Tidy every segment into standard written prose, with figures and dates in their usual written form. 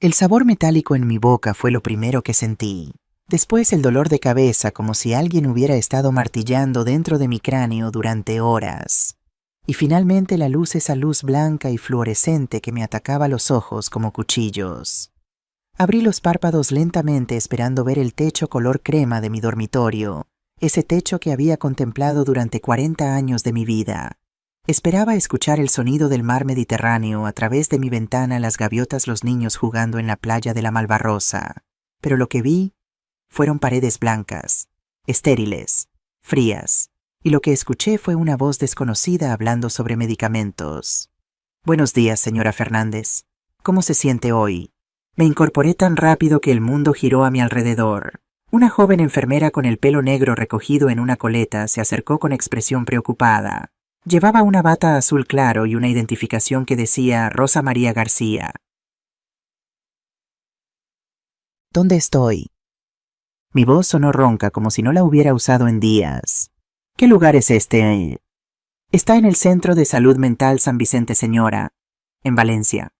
El sabor metálico en mi boca fue lo primero que sentí. Después el dolor de cabeza, como si alguien hubiera estado martillando dentro de mi cráneo durante horas. Y finalmente esa luz blanca y fluorescente que me atacaba los ojos como cuchillos. Abrí los párpados lentamente esperando ver el techo color crema de mi dormitorio, ese techo que había contemplado durante 40 años de mi vida. Esperaba escuchar el sonido del mar Mediterráneo a través de mi ventana, las gaviotas, los niños jugando en la playa de la Malvarrosa. Pero lo que vi fueron paredes blancas, estériles, frías, y lo que escuché fue una voz desconocida hablando sobre medicamentos. Buenos días, señora Fernández. ¿Cómo se siente hoy? Me incorporé tan rápido que el mundo giró a mi alrededor. Una joven enfermera con el pelo negro recogido en una coleta se acercó con expresión preocupada. Llevaba una bata azul claro y una identificación que decía Rosa María García. ¿Dónde estoy? Mi voz sonó ronca como si no la hubiera usado en días. ¿Qué lugar es este? Está en el Centro de Salud Mental San Vicente Señora, en Valencia.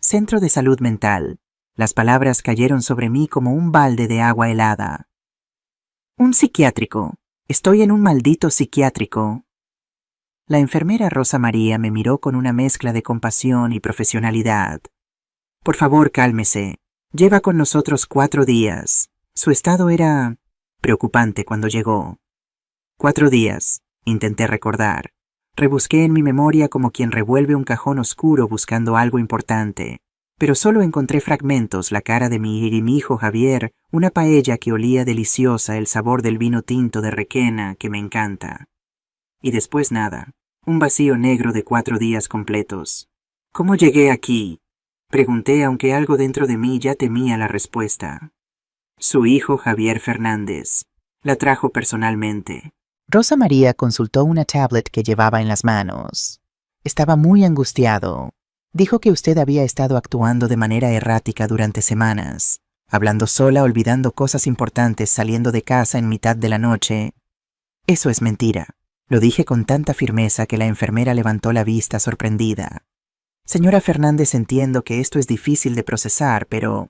Centro de Salud Mental. Las palabras cayeron sobre mí como un balde de agua helada. Un psiquiátrico. Estoy en un maldito psiquiátrico. La enfermera Rosa María me miró con una mezcla de compasión y profesionalidad. Por favor, cálmese. Lleva con nosotros 4 días. Su estado era preocupante cuando llegó. 4 días, intenté recordar. Rebusqué en mi memoria como quien revuelve un cajón oscuro buscando algo importante. Pero solo encontré fragmentos, la cara de mi hijo Javier, una paella que olía deliciosa, el sabor del vino tinto de Requena que me encanta. Y después nada, un vacío negro de 4 días completos. ¿Cómo llegué aquí? Pregunté, aunque algo dentro de mí ya temía la respuesta. Su hijo Javier Fernández. La trajo personalmente. Rosa María consultó una tablet que llevaba en las manos. Estaba muy angustiado. Dijo que usted había estado actuando de manera errática durante semanas, hablando sola, olvidando cosas importantes, saliendo de casa en mitad de la noche. Eso es mentira. Lo dije con tanta firmeza que la enfermera levantó la vista sorprendida. Señora Fernández, entiendo que esto es difícil de procesar, pero...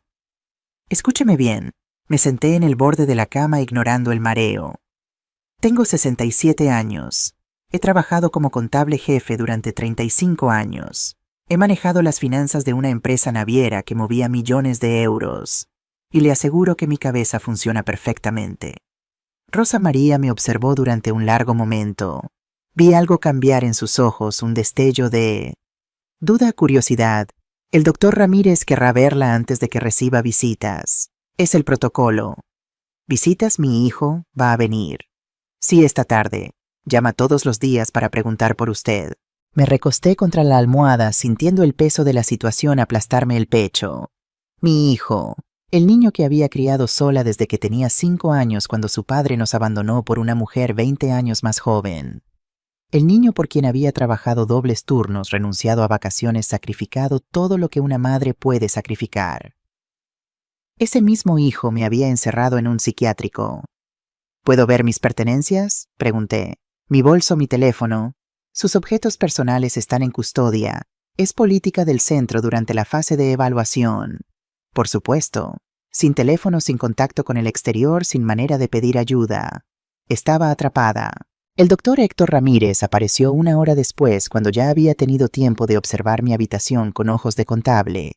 Escúcheme bien. Me senté en el borde de la cama ignorando el mareo. Tengo 67 años. He trabajado como contable jefe durante 35 años. He manejado las finanzas de una empresa naviera que movía millones de euros. Y le aseguro que mi cabeza funciona perfectamente. Rosa María me observó durante un largo momento. Vi algo cambiar en sus ojos, un destello de... duda, curiosidad. El doctor Ramírez querrá verla antes de que reciba visitas. Es el protocolo. ¿Visitas? Mi hijo va a venir. Sí, esta tarde. Llama todos los días para preguntar por usted. Me recosté contra la almohada, sintiendo el peso de la situación aplastarme el pecho. Mi hijo, el niño que había criado sola desde que tenía 5 años cuando su padre nos abandonó por una mujer 20 años más joven. El niño por quien había trabajado dobles turnos, renunciado a vacaciones, sacrificado todo lo que una madre puede sacrificar. Ese mismo hijo me había encerrado en un psiquiátrico. ¿Puedo ver mis pertenencias?, pregunté. Mi bolso, mi teléfono. Sus objetos personales están en custodia. Es política del centro durante la fase de evaluación. Por supuesto. Sin teléfono, sin contacto con el exterior, sin manera de pedir ayuda. Estaba atrapada. El doctor Héctor Ramírez apareció 1 hora después, cuando ya había tenido tiempo de observar mi habitación con ojos de contable.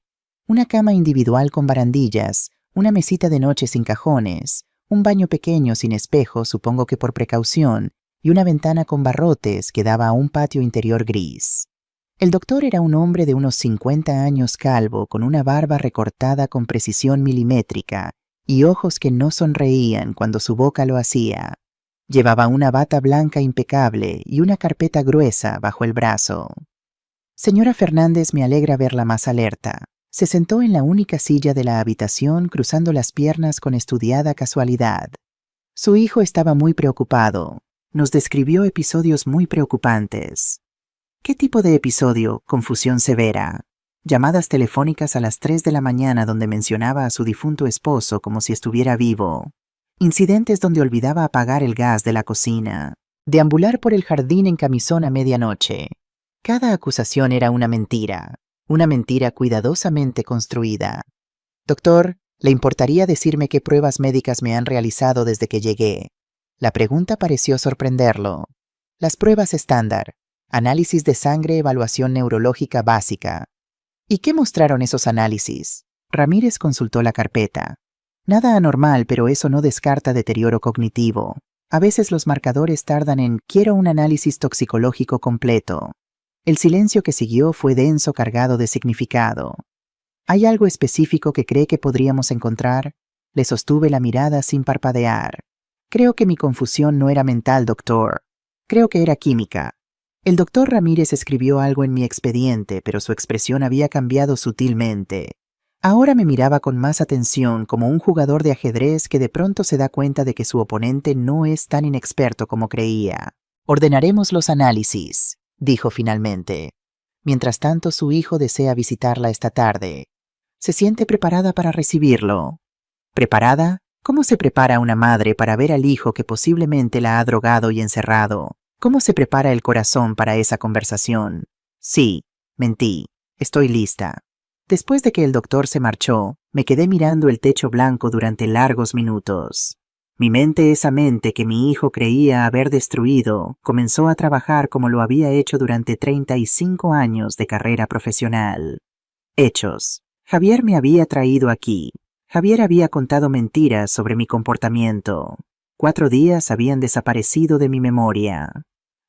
Una cama individual con barandillas, una mesita de noche sin cajones, un baño pequeño sin espejo, supongo que por precaución, y una ventana con barrotes que daba a un patio interior gris. El doctor era un hombre de unos 50 años, calvo, con una barba recortada con precisión milimétrica y ojos que no sonreían cuando su boca lo hacía. Llevaba una bata blanca impecable y una carpeta gruesa bajo el brazo. Señora Fernández, me alegra verla más alerta. Se sentó en la única silla de la habitación, cruzando las piernas con estudiada casualidad. Su hijo estaba muy preocupado. Nos describió episodios muy preocupantes. ¿Qué tipo de episodio? Confusión severa. Llamadas telefónicas a las 3 de la mañana donde mencionaba a su difunto esposo como si estuviera vivo. Incidentes donde olvidaba apagar el gas de la cocina. Deambular por el jardín en camisón a medianoche. Cada acusación era una mentira. Una mentira cuidadosamente construida. Doctor, ¿le importaría decirme qué pruebas médicas me han realizado desde que llegué? La pregunta pareció sorprenderlo. Las pruebas estándar. Análisis de sangre, evaluación neurológica básica. ¿Y qué mostraron esos análisis? Ramírez consultó la carpeta. Nada anormal, pero eso no descarta deterioro cognitivo. A veces los marcadores tardan en «quiero un análisis toxicológico completo». El silencio que siguió fue denso, cargado de significado. ¿Hay algo específico que cree que podríamos encontrar? Le sostuve la mirada sin parpadear. Creo que mi confusión no era mental, doctor. Creo que era química. El doctor Ramírez escribió algo en mi expediente, pero su expresión había cambiado sutilmente. Ahora me miraba con más atención, como un jugador de ajedrez que de pronto se da cuenta de que su oponente no es tan inexperto como creía. «Ordenaremos los análisis», dijo finalmente. Mientras tanto, su hijo desea visitarla esta tarde. ¿Se siente preparada para recibirlo? ¿Preparada? ¿Cómo se prepara una madre para ver al hijo que posiblemente la ha drogado y encerrado? ¿Cómo se prepara el corazón para esa conversación? Sí, mentí. Estoy lista. Después de que el doctor se marchó, me quedé mirando el techo blanco durante largos minutos. Mi mente, esa mente que mi hijo creía haber destruido, comenzó a trabajar como lo había hecho durante 35 años de carrera profesional. Hechos. Javier me había traído aquí. Javier había contado mentiras sobre mi comportamiento. 4 días habían desaparecido de mi memoria.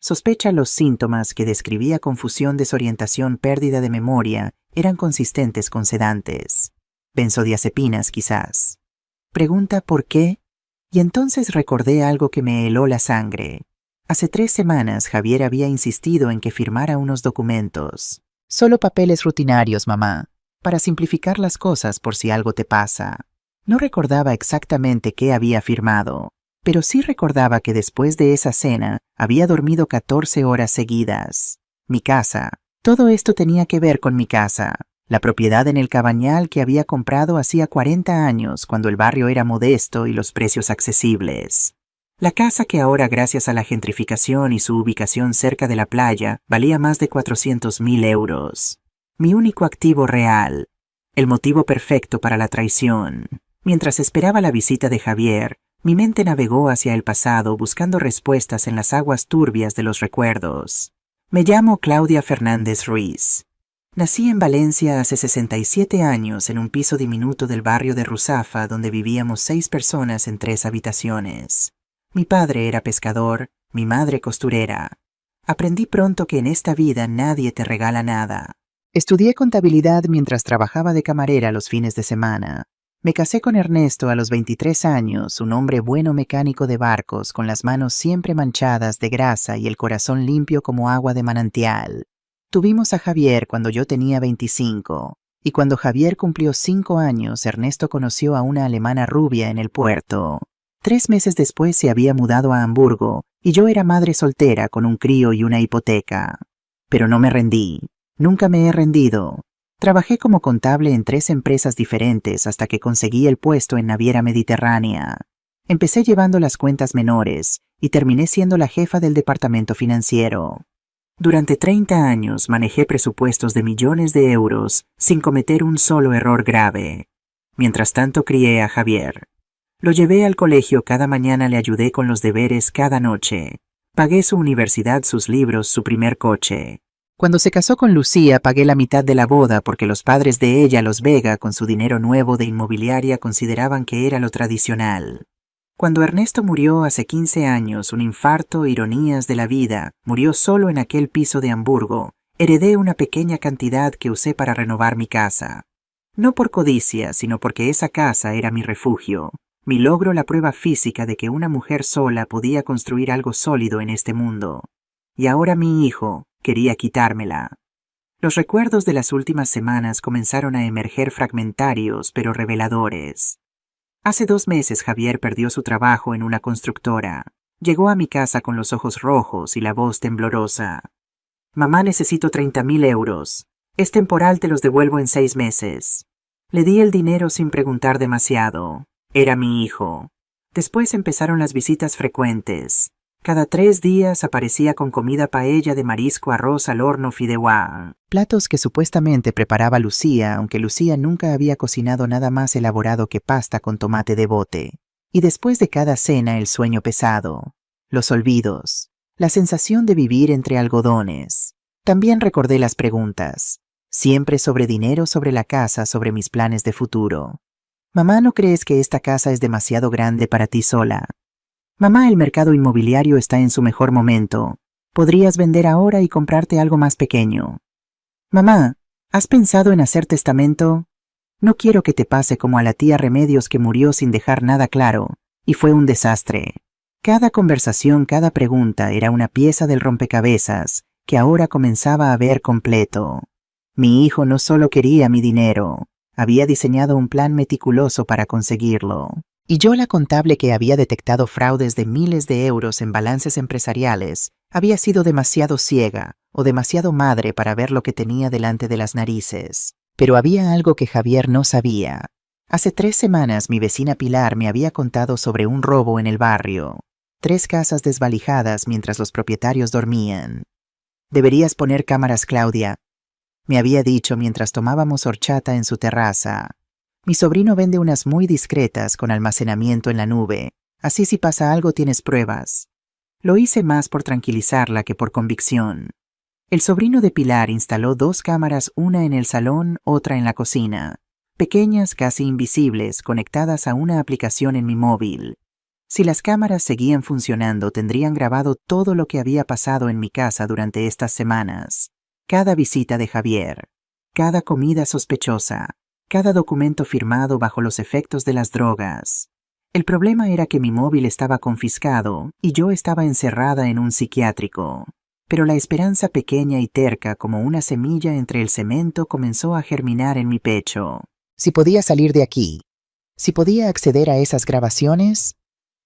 Sospecha los síntomas que describía: confusión, desorientación, pérdida de memoria, eran consistentes con sedantes. Benzodiazepinas, quizás. Pregunta ¿por qué? Y entonces recordé algo que me heló la sangre. Hace 3 semanas Javier había insistido en que firmara unos documentos. Solo papeles rutinarios, mamá, para simplificar las cosas por si algo te pasa. No recordaba exactamente qué había firmado, pero sí recordaba que después de esa cena había dormido 14 horas seguidas. Mi casa. Todo esto tenía que ver con mi casa. La propiedad en el Cabañal que había comprado hacía 40 años, cuando el barrio era modesto y los precios accesibles. La casa que ahora, gracias a la gentrificación y su ubicación cerca de la playa, valía más de 400.000 euros. Mi único activo real. El motivo perfecto para la traición. Mientras esperaba la visita de Javier, mi mente navegó hacia el pasado buscando respuestas en las aguas turbias de los recuerdos. Me llamo Claudia Fernández Ruiz. Nací en Valencia hace 67 años en un piso diminuto del barrio de Ruzafa, donde vivíamos 6 personas en 3 habitaciones. Mi padre era pescador, mi madre costurera. Aprendí pronto que en esta vida nadie te regala nada. Estudié contabilidad mientras trabajaba de camarera los fines de semana. Me casé con Ernesto a los 23 años, un hombre bueno mecánico de barcos, con las manos siempre manchadas de grasa y el corazón limpio como agua de manantial. Tuvimos a Javier cuando yo tenía 25, y cuando Javier cumplió 5 años, Ernesto conoció a una alemana rubia en el puerto. 3 meses después se había mudado a Hamburgo, y yo era madre soltera con un crío y una hipoteca. Pero no me rendí. Nunca me he rendido. Trabajé como contable en 3 empresas diferentes hasta que conseguí el puesto en Naviera Mediterránea. Empecé llevando las cuentas menores y terminé siendo la jefa del departamento financiero. Durante 30 años manejé presupuestos de millones de euros sin cometer un solo error grave. Mientras tanto crié a Javier. Lo llevé al colegio cada mañana, le ayudé con los deberes cada noche. Pagué su universidad, sus libros, su primer coche. Cuando se casó con Lucía, pagué la mitad de la boda porque los padres de ella, los Vega, con su dinero nuevo de inmobiliaria, consideraban que era lo tradicional. Cuando Ernesto murió hace 15 años, un infarto, ironías de la vida, murió solo en aquel piso de Hamburgo, heredé una pequeña cantidad que usé para renovar mi casa. No por codicia, sino porque esa casa era mi refugio, mi logro, la prueba física de que una mujer sola podía construir algo sólido en este mundo. Y ahora mi hijo quería quitármela. Los recuerdos de las últimas semanas comenzaron a emerger, fragmentarios pero reveladores. Hace 2 meses Javier perdió su trabajo en una constructora. Llegó a mi casa con los ojos rojos y la voz temblorosa. «Mamá, necesito 30.000 euros. Es temporal, te los devuelvo en 6 meses». Le di el dinero sin preguntar demasiado. Era mi hijo. Después empezaron las visitas frecuentes. Cada 3 días aparecía con comida paella de marisco, arroz al horno, fideuá. Platos que supuestamente preparaba Lucía, aunque Lucía nunca había cocinado nada más elaborado que pasta con tomate de bote. Y después de cada cena el sueño pesado, los olvidos, la sensación de vivir entre algodones. También recordé las preguntas, siempre sobre dinero, sobre la casa, sobre mis planes de futuro. Mamá, ¿no crees que esta casa es demasiado grande para ti sola? Mamá, el mercado inmobiliario está en su mejor momento. Podrías vender ahora y comprarte algo más pequeño. Mamá, ¿has pensado en hacer testamento? No quiero que te pase como a la tía Remedios, que murió sin dejar nada claro, y fue un desastre. Cada conversación, cada pregunta era una pieza del rompecabezas que ahora comenzaba a ver completo. Mi hijo no solo quería mi dinero, había diseñado un plan meticuloso para conseguirlo. Y yo, la contable que había detectado fraudes de miles de euros en balances empresariales, había sido demasiado ciega o demasiado madre para ver lo que tenía delante de las narices. Pero había algo que Javier no sabía. Hace 3 semanas mi vecina Pilar me había contado sobre un robo en el barrio. 3 casas desvalijadas mientras los propietarios dormían. Deberías poner cámaras, Claudia, me había dicho mientras tomábamos horchata en su terraza. Mi sobrino vende unas muy discretas con almacenamiento en la nube, así si pasa algo tienes pruebas. Lo hice más por tranquilizarla que por convicción. El sobrino de Pilar instaló 2 cámaras, una en el salón, otra en la cocina, pequeñas, casi invisibles, conectadas a una aplicación en mi móvil. Si las cámaras seguían funcionando, tendrían grabado todo lo que había pasado en mi casa durante estas semanas. Cada visita de Javier, cada comida sospechosa, cada documento firmado bajo los efectos de las drogas. El problema era que mi móvil estaba confiscado y yo estaba encerrada en un psiquiátrico. Pero la esperanza, pequeña y terca como una semilla entre el cemento, comenzó a germinar en mi pecho. Si podía salir de aquí, si podía acceder a esas grabaciones,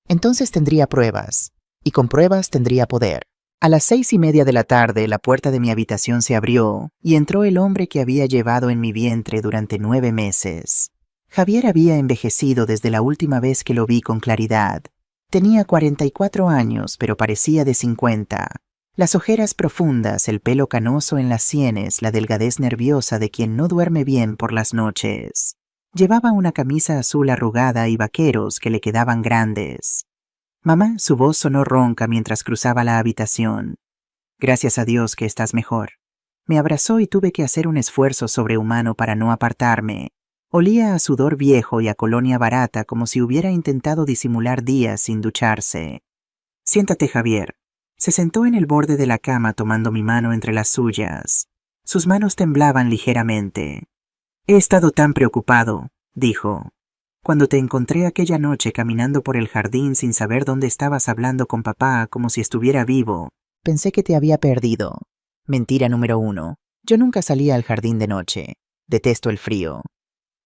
entonces tendría pruebas, y con pruebas tendría poder. A las 6:30 de la tarde, la puerta de mi habitación se abrió y entró el hombre que había llevado en mi vientre durante 9 meses. Javier había envejecido desde la última vez que lo vi con claridad. Tenía 44 años, pero parecía de 50. Las ojeras profundas, el pelo canoso en las sienes, la delgadez nerviosa de quien no duerme bien por las noches. Llevaba una camisa azul arrugada y vaqueros que le quedaban grandes. Mamá, su voz sonó ronca mientras cruzaba la habitación. Gracias a Dios que estás mejor. Me abrazó y tuve que hacer un esfuerzo sobrehumano para no apartarme. Olía a sudor viejo y a colonia barata, como si hubiera intentado disimular días sin ducharse. Siéntate, Javier. Se sentó en el borde de la cama tomando mi mano entre las suyas. Sus manos temblaban ligeramente. He estado tan preocupado, dijo. Cuando te encontré aquella noche caminando por el jardín sin saber dónde estabas, hablando con papá como si estuviera vivo, pensé que te había perdido. Mentira número 1. Yo nunca salía al jardín de noche. Detesto el frío.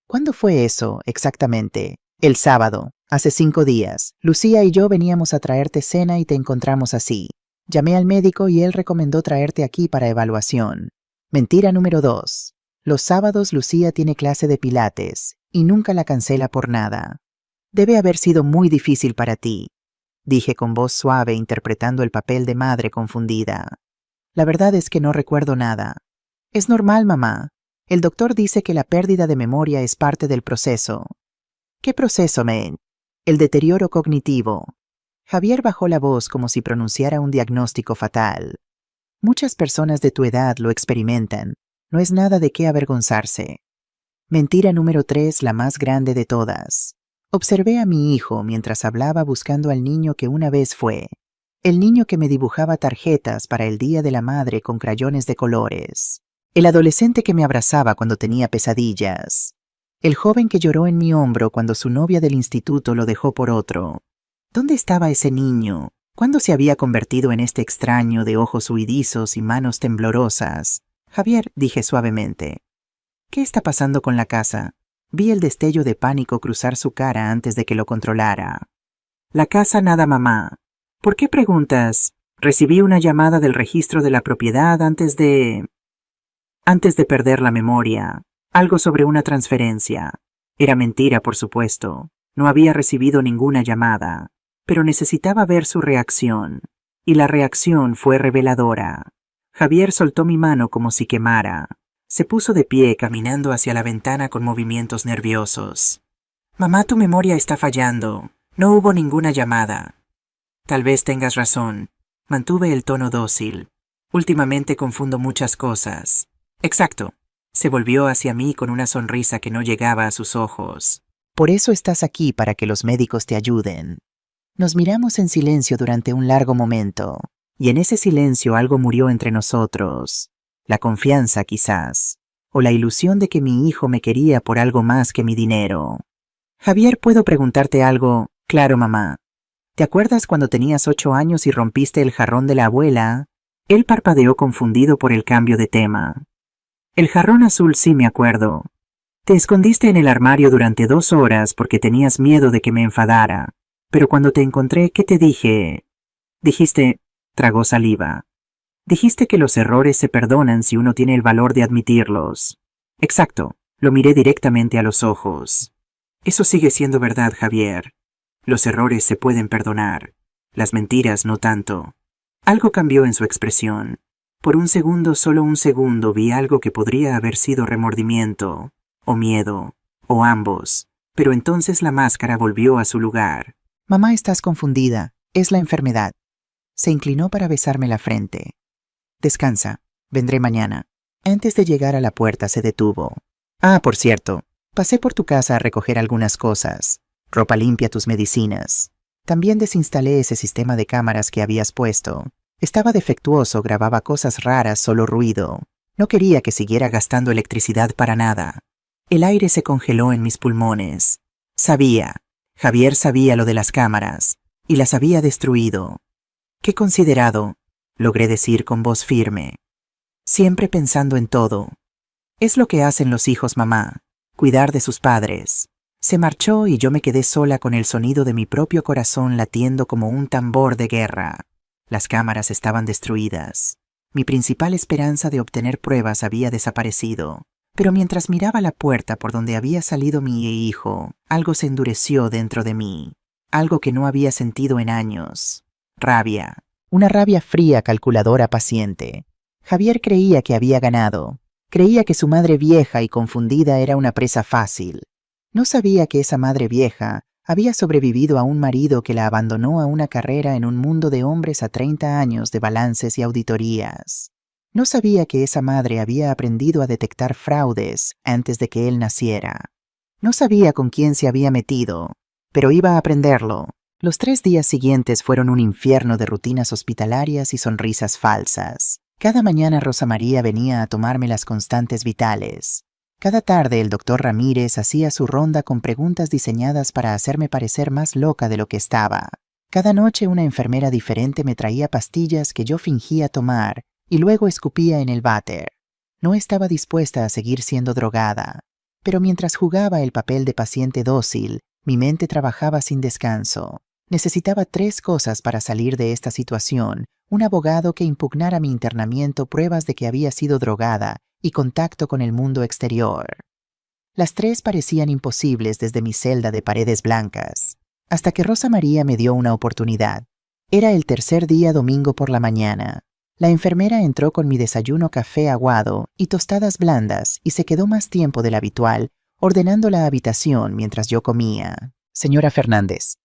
¿Cuándo fue eso, exactamente? El sábado, hace 5 días. Lucía y yo veníamos a traerte cena y te encontramos así. Llamé al médico y él recomendó traerte aquí para evaluación. Mentira número 2. Los sábados Lucía tiene clase de pilates y nunca la cancela por nada. Debe haber sido muy difícil para ti, dije con voz suave, interpretando el papel de madre confundida. La verdad es que no recuerdo nada. Es normal, mamá. El doctor dice que la pérdida de memoria es parte del proceso. ¿Qué proceso, men? El deterioro cognitivo. Javier bajó la voz como si pronunciara un diagnóstico fatal. Muchas personas de tu edad lo experimentan. No es nada de qué avergonzarse. Mentira número 3, la más grande de todas. Observé a mi hijo mientras hablaba, buscando al niño que una vez fue. El niño que me dibujaba tarjetas para el Día de la Madre con crayones de colores. El adolescente que me abrazaba cuando tenía pesadillas. El joven que lloró en mi hombro cuando su novia del instituto lo dejó por otro. ¿Dónde estaba ese niño? ¿Cuándo se había convertido en este extraño de ojos huidizos y manos temblorosas? Javier, dije suavemente. ¿Qué está pasando con la casa? Vi el destello de pánico cruzar su cara antes de que lo controlara. La casa nada, mamá. ¿Por qué preguntas? Recibí una llamada del registro de la propiedad antes de perder la memoria. Algo sobre una transferencia. Era mentira, por supuesto. No había recibido ninguna llamada. Pero necesitaba ver su reacción. Y la reacción fue reveladora. Javier soltó mi mano como si quemara. Se puso de pie caminando hacia la ventana con movimientos nerviosos. Mamá, tu memoria está fallando. No hubo ninguna llamada. Tal vez tengas razón. Mantuve el tono dócil. Últimamente confundo muchas cosas. Exacto. Se volvió hacia mí con una sonrisa que no llegaba a sus ojos. Por eso estás aquí, para que los médicos te ayuden. Nos miramos en silencio durante un largo momento, y en ese silencio algo murió entre nosotros. La confianza, quizás, o la ilusión de que mi hijo me quería por algo más que mi dinero. Javier, ¿puedo preguntarte algo? Claro, mamá. ¿Te acuerdas cuando tenías 8 años y rompiste el jarrón de la abuela? Él parpadeó confundido por el cambio de tema. El jarrón azul, sí me acuerdo. Te escondiste en el armario durante 2 horas porque tenías miedo de que me enfadara. Pero cuando te encontré, ¿qué te dije? Dijiste, tragó saliva. Dijiste que los errores se perdonan si uno tiene el valor de admitirlos. Exacto, lo miré directamente a los ojos. Eso sigue siendo verdad, Javier. Los errores se pueden perdonar. Las mentiras no tanto. Algo cambió en su expresión. Por un segundo, solo un segundo, vi algo que podría haber sido remordimiento, o miedo, o ambos. Pero entonces la máscara volvió a su lugar. Mamá, estás confundida. Es la enfermedad. Se inclinó para besarme la frente. Descansa. Vendré mañana. Antes de llegar a la puerta se detuvo. Ah, por cierto, pasé por tu casa a recoger algunas cosas. Ropa limpia, tus medicinas. También desinstalé ese sistema de cámaras que habías puesto. Estaba defectuoso, grababa cosas raras, solo ruido. No quería que siguiera gastando electricidad para nada. El aire se congeló en mis pulmones. Sabía. Javier sabía lo de las cámaras, y las había destruido. Qué considerado, logré decir con voz firme. Siempre pensando en todo. Es lo que hacen los hijos, mamá, cuidar de sus padres. Se marchó y yo me quedé sola con el sonido de mi propio corazón latiendo como un tambor de guerra. Las cámaras estaban destruidas. Mi principal esperanza de obtener pruebas había desaparecido. Pero mientras miraba la puerta por donde había salido mi hijo, algo se endureció dentro de mí. Algo que no había sentido en años. Rabia. Una rabia fría, calculadora, paciente. Javier creía que había ganado. Creía que su madre vieja y confundida era una presa fácil. No sabía que esa madre vieja había sobrevivido a un marido que la abandonó a una carrera en un mundo de hombres a 30 años de balances y auditorías. No sabía que esa madre había aprendido a detectar fraudes antes de que él naciera. No sabía con quién se había metido, pero iba a aprenderlo. Los 3 días siguientes fueron un infierno de rutinas hospitalarias y sonrisas falsas. Cada mañana Rosa María venía a tomarme las constantes vitales. Cada tarde el doctor Ramírez hacía su ronda con preguntas diseñadas para hacerme parecer más loca de lo que estaba. Cada noche una enfermera diferente me traía pastillas que yo fingía tomar y luego escupía en el váter. No estaba dispuesta a seguir siendo drogada, pero mientras jugaba el papel de paciente dócil, mi mente trabajaba sin descanso. Necesitaba 3 cosas para salir de esta situación: un abogado que impugnara mi internamiento, pruebas de que había sido drogada y contacto con el mundo exterior. Las 3 parecían imposibles desde mi celda de paredes blancas, hasta que Rosa María me dio una oportunidad. Era el 3er día, domingo por la mañana. La enfermera entró con mi desayuno, café aguado y tostadas blandas, y se quedó más tiempo del habitual ordenando la habitación mientras yo comía. Señora Fernández,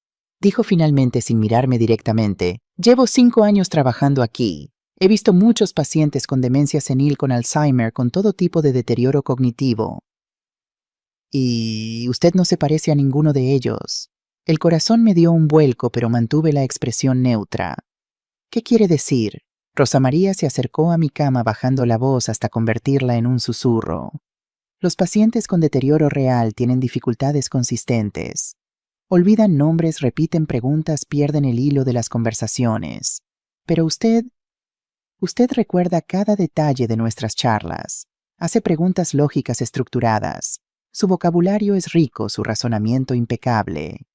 dijo finalmente sin mirarme directamente, llevo 5 años trabajando aquí. He visto muchos pacientes con demencia senil, con Alzheimer, con todo tipo de deterioro cognitivo. Y usted no se parece a ninguno de ellos. El corazón me dio un vuelco, pero mantuve la expresión neutra. ¿Qué quiere decir? Rosa María se acercó a mi cama bajando la voz hasta convertirla en un susurro. Los pacientes con deterioro real tienen dificultades consistentes. Olvidan nombres, repiten preguntas, pierden el hilo de las conversaciones. Pero usted recuerda cada detalle de nuestras charlas. Hace preguntas lógicas estructuradas. Su vocabulario es rico, su razonamiento impecable.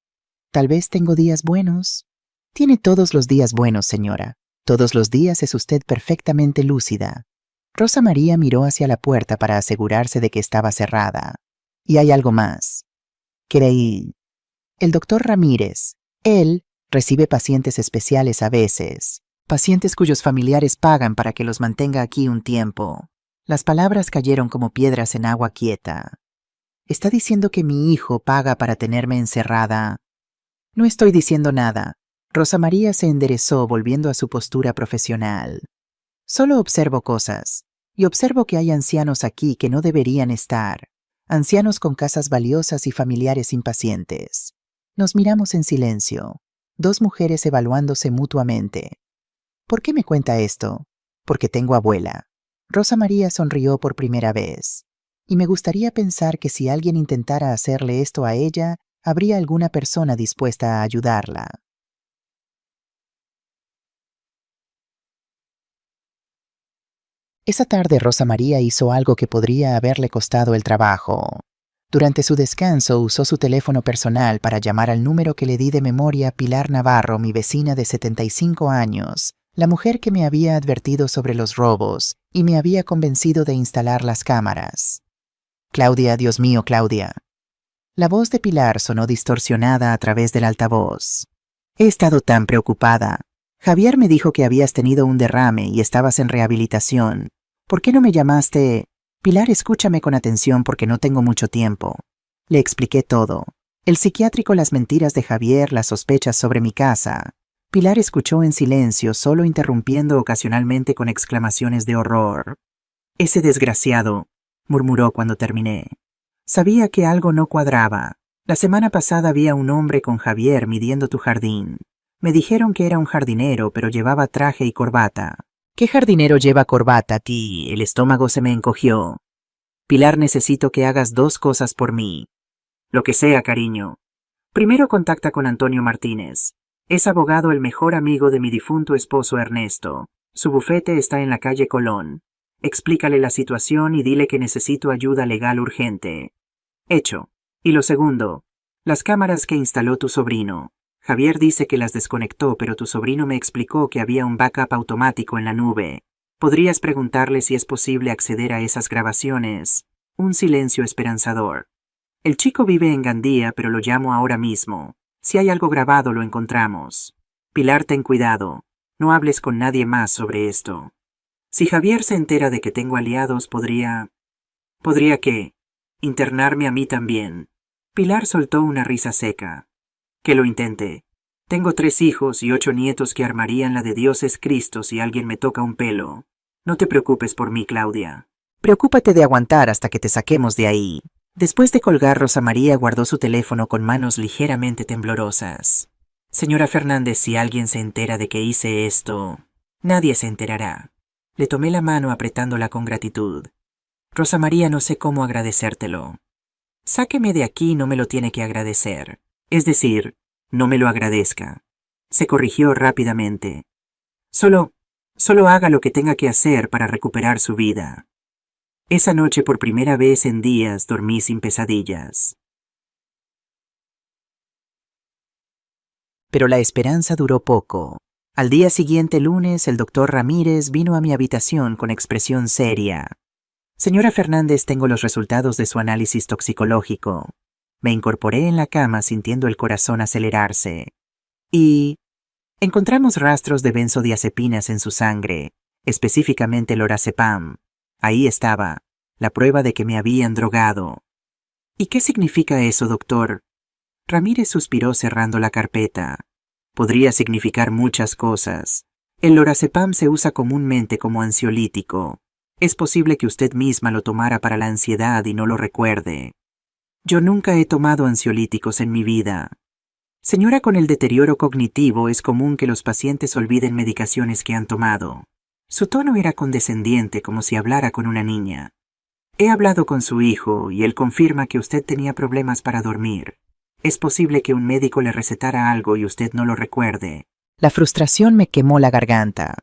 Tal vez tengo días buenos. Tiene todos los días buenos, señora. Todos los días es usted perfectamente lúcida. Rosa María miró hacia la puerta para asegurarse de que estaba cerrada. Y hay algo más. Creí. El doctor Ramírez, él recibe pacientes especiales a veces. Pacientes cuyos familiares pagan para que los mantenga aquí un tiempo. Las palabras cayeron como piedras en agua quieta. ¿Está diciendo que mi hijo paga para tenerme encerrada? No estoy diciendo nada. Rosa María se enderezó volviendo a su postura profesional. Solo observo cosas. Y observo que hay ancianos aquí que no deberían estar. Ancianos con casas valiosas y familiares impacientes. Nos miramos en silencio. Dos mujeres evaluándose mutuamente. ¿Por qué me cuenta esto? Porque tengo abuela. Rosa María sonrió por primera vez. Y me gustaría pensar que si alguien intentara hacerle esto a ella, habría alguna persona dispuesta a ayudarla. Esa tarde Rosa María hizo algo que podría haberle costado el trabajo. Durante su descanso usó su teléfono personal para llamar al número que le di de memoria Pilar Navarro, mi vecina de 75 años, la mujer que me había advertido sobre los robos y me había convencido de instalar las cámaras. Claudia, Dios mío, Claudia. La voz de Pilar sonó distorsionada a través del altavoz. He estado tan preocupada. Javier me dijo que habías tenido un derrame y estabas en rehabilitación. ¿Por qué no me llamaste? Pilar, escúchame con atención porque no tengo mucho tiempo. Le expliqué todo. El psiquiátrico, las mentiras de Javier, las sospechas sobre mi casa. Pilar escuchó en silencio, solo interrumpiendo ocasionalmente con exclamaciones de horror. Ese desgraciado, murmuró cuando terminé. Sabía que algo no cuadraba. La semana pasada había un hombre con Javier midiendo tu jardín. Me dijeron que era un jardinero, pero llevaba traje y corbata. ¿Qué jardinero lleva corbata, ti? El estómago se me encogió. Pilar, necesito que hagas dos cosas por mí. Lo que sea, cariño. Primero contacta con Antonio Martínez. Es abogado, el mejor amigo de mi difunto esposo Ernesto. Su bufete está en la calle Colón. Explícale la situación y dile que necesito ayuda legal urgente. Hecho. Y lo segundo, las cámaras que instaló tu sobrino. Javier dice que las desconectó, pero tu sobrino me explicó que había un backup automático en la nube. ¿Podrías preguntarle si es posible acceder a esas grabaciones? Un silencio esperanzador. El chico vive en Gandía, pero lo llamo ahora mismo. Si hay algo grabado, lo encontramos. Pilar, ten cuidado. No hables con nadie más sobre esto. Si Javier se entera de que tengo aliados, ¿Podría qué? Internarme a mí también. Pilar soltó una risa seca. Que lo intente. Tengo 3 hijos y 8 nietos que armarían la de Dios es Cristo si alguien me toca un pelo. No te preocupes por mí, Claudia. Preocúpate de aguantar hasta que te saquemos de ahí. Después de colgar, Rosa María guardó su teléfono con manos ligeramente temblorosas. Señora Fernández, si alguien se entera de que hice esto, nadie se enterará. Le tomé la mano apretándola con gratitud. Rosa María, no sé cómo agradecértelo. Sáqueme de aquí, no me lo tiene que agradecer. Es decir, no me lo agradezca. Se corrigió rápidamente. Solo haga lo que tenga que hacer para recuperar su vida. Esa noche, por primera vez en días, dormí sin pesadillas. Pero la esperanza duró poco. Al día siguiente, lunes, el doctor Ramírez vino a mi habitación con expresión seria. Señora Fernández, tengo los resultados de su análisis toxicológico. Me incorporé en la cama sintiendo el corazón acelerarse. Y encontramos rastros de benzodiazepinas en su sangre, específicamente lorazepam. Ahí estaba, la prueba de que me habían drogado. ¿Y qué significa eso, doctor? Ramírez suspiró cerrando la carpeta. Podría significar muchas cosas. El lorazepam se usa comúnmente como ansiolítico. Es posible que usted misma lo tomara para la ansiedad y no lo recuerde. Yo nunca he tomado ansiolíticos en mi vida. Señora, con el deterioro cognitivo es común que los pacientes olviden medicaciones que han tomado. Su tono era condescendiente, como si hablara con una niña. He hablado con su hijo y él confirma que usted tenía problemas para dormir. Es posible que un médico le recetara algo y usted no lo recuerde. La frustración me quemó la garganta.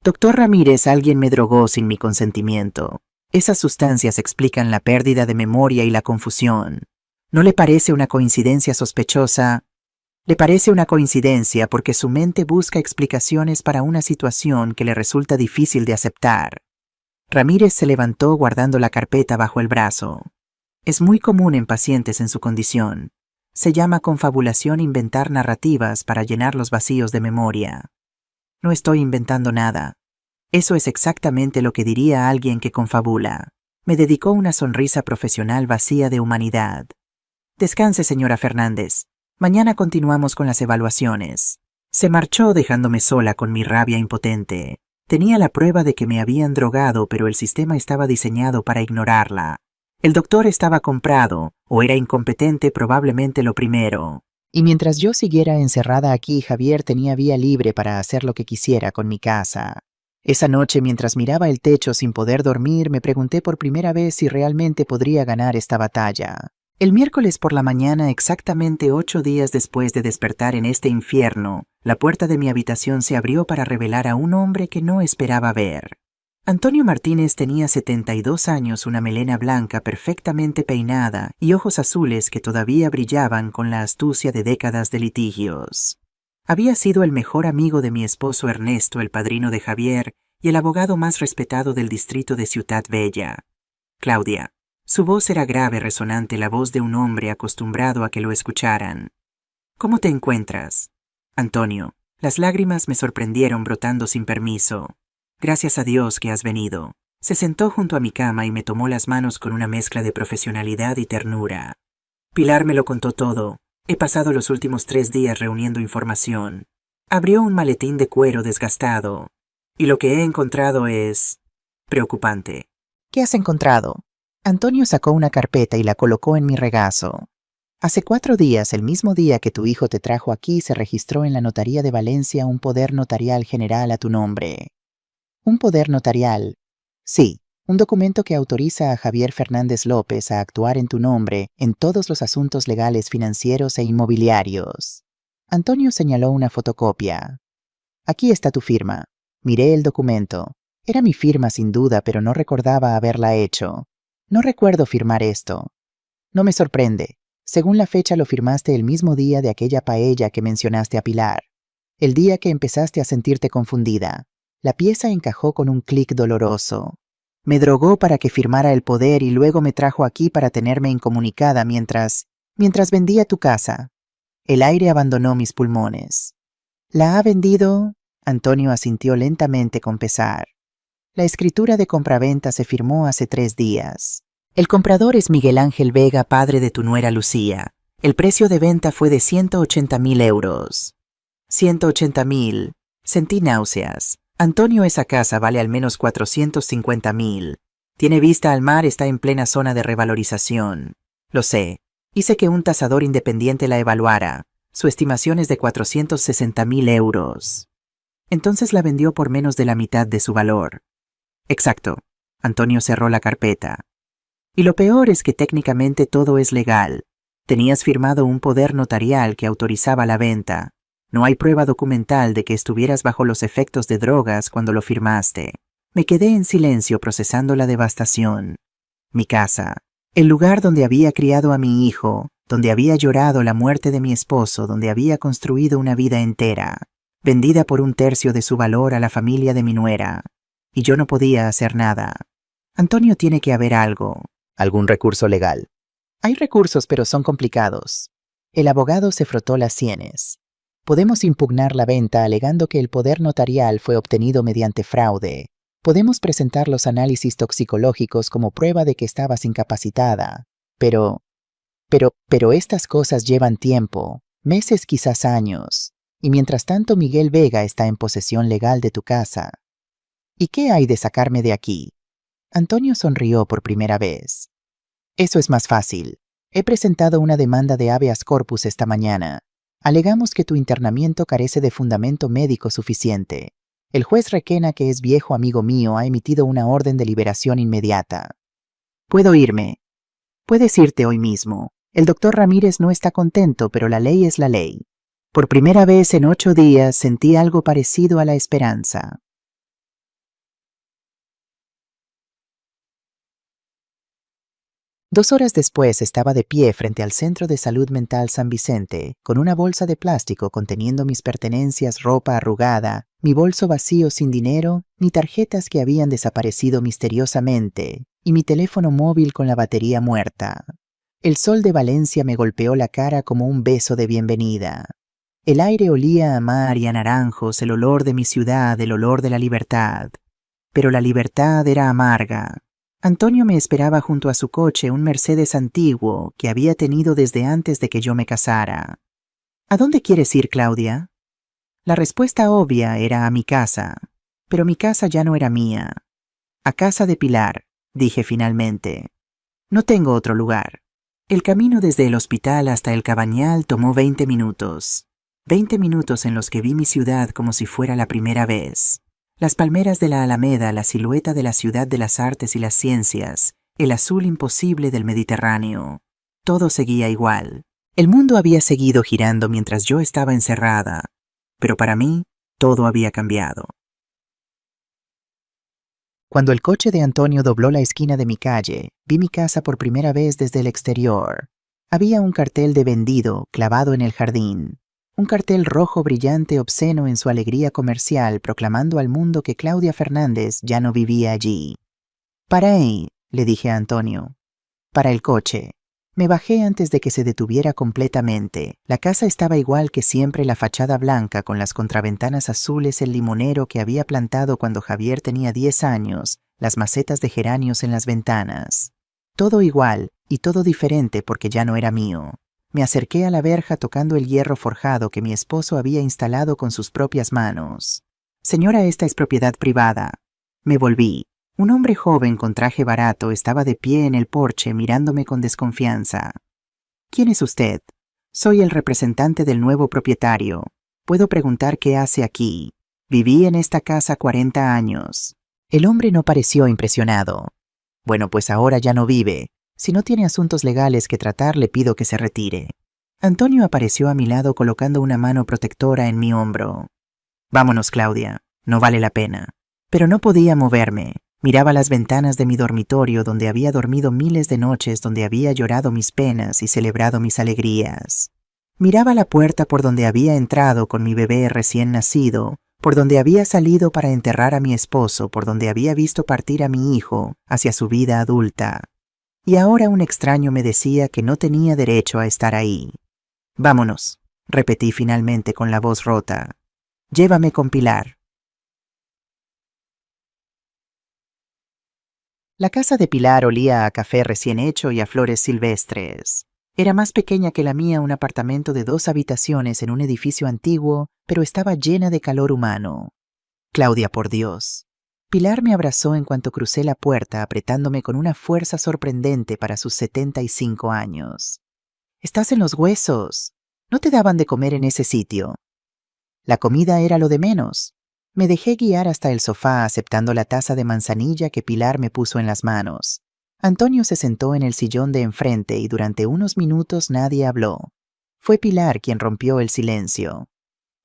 Doctor Ramírez, alguien me drogó sin mi consentimiento. Esas sustancias explican la pérdida de memoria y la confusión. ¿No le parece una coincidencia sospechosa? Le parece una coincidencia porque su mente busca explicaciones para una situación que le resulta difícil de aceptar. Ramírez se levantó guardando la carpeta bajo el brazo. Es muy común en pacientes en su condición. Se llama confabulación, inventar narrativas para llenar los vacíos de memoria. No estoy inventando nada. Eso es exactamente lo que diría alguien que confabula. Me dedicó una sonrisa profesional vacía de humanidad. Descanse, señora Fernández. Mañana continuamos con las evaluaciones. Se marchó dejándome sola con mi rabia impotente. Tenía la prueba de que me habían drogado, pero el sistema estaba diseñado para ignorarla. El doctor estaba comprado, o era incompetente, probablemente lo primero. Y mientras yo siguiera encerrada aquí, Javier tenía vía libre para hacer lo que quisiera con mi casa. Esa noche, mientras miraba el techo sin poder dormir, me pregunté por primera vez si realmente podría ganar esta batalla. El miércoles por la mañana, exactamente 8 días después de despertar en este infierno, la puerta de mi habitación se abrió para revelar a un hombre que no esperaba ver. Antonio Martínez tenía 72 años, una melena blanca perfectamente peinada y ojos azules que todavía brillaban con la astucia de décadas de litigios. Había sido el mejor amigo de mi esposo Ernesto, el padrino de Javier, y el abogado más respetado del distrito de Ciudad Bella. Claudia. Su voz era grave, resonante, la voz de un hombre acostumbrado a que lo escucharan. ¿Cómo te encuentras? Antonio. Las lágrimas me sorprendieron brotando sin permiso. Gracias a Dios que has venido. Se sentó junto a mi cama y me tomó las manos con una mezcla de profesionalidad y ternura. Pilar me lo contó todo. He pasado los últimos 3 días reuniendo información. Abrió un maletín de cuero desgastado. Y lo que he encontrado es preocupante. ¿Qué has encontrado? Antonio sacó una carpeta y la colocó en mi regazo. Hace 4 días, el mismo día que tu hijo te trajo aquí, se registró en la Notaría de Valencia un poder notarial general a tu nombre. Un poder notarial. Sí, un documento que autoriza a Javier Fernández López a actuar en tu nombre en todos los asuntos legales, financieros e inmobiliarios. Antonio señaló una fotocopia. Aquí está tu firma. Miré el documento. Era mi firma sin duda, pero no recordaba haberla hecho. No recuerdo firmar esto. No me sorprende. Según la fecha lo firmaste el mismo día de aquella paella que mencionaste a Pilar. El día que empezaste a sentirte confundida. La pieza encajó con un clic doloroso. Me drogó para que firmara el poder y luego me trajo aquí para tenerme incomunicada mientras vendía tu casa. El aire abandonó mis pulmones. ¿La ha vendido? Antonio asintió lentamente con pesar. La escritura de compraventa se firmó hace 3 días. El comprador es Miguel Ángel Vega, padre de tu nuera Lucía. El precio de venta fue de 180.000 euros. 180.000. Sentí náuseas. Antonio, esa casa vale al menos 450.000. Tiene vista al mar, está en plena zona de revalorización. Lo sé. Hice que un tasador independiente la evaluara. Su estimación es de 460.000 euros. Entonces la vendió por menos de la mitad de su valor. Exacto. Antonio cerró la carpeta. Y lo peor es que técnicamente todo es legal. Tenías firmado un poder notarial que autorizaba la venta. No hay prueba documental de que estuvieras bajo los efectos de drogas cuando lo firmaste. Me quedé en silencio procesando la devastación. Mi casa, el lugar donde había criado a mi hijo, donde había llorado la muerte de mi esposo, donde había construido una vida entera, vendida por 1/3 de su valor a la familia de mi nuera. Y yo no podía hacer nada. Antonio, tiene que haber algo. ¿Algún recurso legal? Hay recursos, pero son complicados. El abogado se frotó las sienes. Podemos impugnar la venta alegando que el poder notarial fue obtenido mediante fraude. Podemos presentar los análisis toxicológicos como prueba de que estabas incapacitada. Pero estas cosas llevan tiempo, meses, quizás años. Y mientras tanto, Miguel Vega está en posesión legal de tu casa. ¿Y qué hay de sacarme de aquí? Antonio sonrió por primera vez. Eso es más fácil. He presentado una demanda de habeas corpus esta mañana. Alegamos que tu internamiento carece de fundamento médico suficiente. El juez Requena, que es viejo amigo mío, ha emitido una orden de liberación inmediata. Puedo irme. Puedes irte hoy mismo. El doctor Ramírez no está contento, pero la ley es la ley. Por primera vez en 8 días sentí algo parecido a la esperanza. Dos horas después estaba de pie frente al Centro de Salud Mental San Vicente, con una bolsa de plástico conteniendo mis pertenencias, ropa arrugada, mi bolso vacío sin dinero, ni tarjetas que habían desaparecido misteriosamente, y mi teléfono móvil con la batería muerta. El sol de Valencia me golpeó la cara como un beso de bienvenida. El aire olía a mar y a naranjos, el olor de mi ciudad, el olor de la libertad. Pero la libertad era amarga. Antonio me esperaba junto a su coche, un Mercedes antiguo que había tenido desde antes de que yo me casara. ¿A dónde quieres ir, Claudia? La respuesta obvia era a mi casa, pero mi casa ya no era mía. A casa de Pilar, dije finalmente. No tengo otro lugar. El camino desde el hospital hasta el Cabañal tomó 20 minutos. 20 minutos en los que vi mi ciudad como si fuera la primera vez. Las palmeras de la Alameda, la silueta de la ciudad de las artes y las ciencias, el azul imposible del Mediterráneo. Todo seguía igual. El mundo había seguido girando mientras yo estaba encerrada, pero para mí todo había cambiado. Cuando el coche de Antonio dobló la esquina de mi calle, vi mi casa por primera vez desde el exterior. Había un cartel de vendido clavado en el jardín. Un cartel rojo brillante obsceno en su alegría comercial proclamando al mundo que Claudia Fernández ya no vivía allí. «Para ahí», le dije a Antonio. «Para el coche». Me bajé antes de que se detuviera completamente. La casa estaba igual que siempre, la fachada blanca con las contraventanas azules, el limonero que había plantado cuando Javier tenía 10 años, las macetas de geranios en las ventanas. Todo igual y todo diferente porque ya no era mío. Me acerqué a la verja tocando el hierro forjado que mi esposo había instalado con sus propias manos. «Señora, esta es propiedad privada». Me volví. Un hombre joven con traje barato estaba de pie en el porche mirándome con desconfianza. «¿Quién es usted?» «Soy el representante del nuevo propietario. ¿Puedo preguntar qué hace aquí? Viví en esta casa 40 años». El hombre no pareció impresionado. «Bueno, pues ahora ya no vive. Si no tiene asuntos legales que tratar, le pido que se retire». Antonio apareció a mi lado colocando una mano protectora en mi hombro. «Vámonos, Claudia. No vale la pena». Pero no podía moverme. Miraba las ventanas de mi dormitorio donde había dormido miles de noches, donde había llorado mis penas y celebrado mis alegrías. Miraba la puerta por donde había entrado con mi bebé recién nacido, por donde había salido para enterrar a mi esposo, por donde había visto partir a mi hijo hacia su vida adulta. Y ahora un extraño me decía que no tenía derecho a estar ahí. «Vámonos», repetí finalmente con la voz rota. «Llévame con Pilar». La casa de Pilar olía a café recién hecho y a flores silvestres. Era más pequeña que la mía, un apartamento de 2 habitaciones en un edificio antiguo, pero estaba llena de calor humano. «Claudia, por Dios». Pilar me abrazó en cuanto crucé la puerta, apretándome con una fuerza sorprendente para sus 75 años. «Estás en los huesos. No te daban de comer en ese sitio». La comida era lo de menos. Me dejé guiar hasta el sofá aceptando la taza de manzanilla que Pilar me puso en las manos. Antonio se sentó en el sillón de enfrente y durante unos minutos nadie habló. Fue Pilar quien rompió el silencio.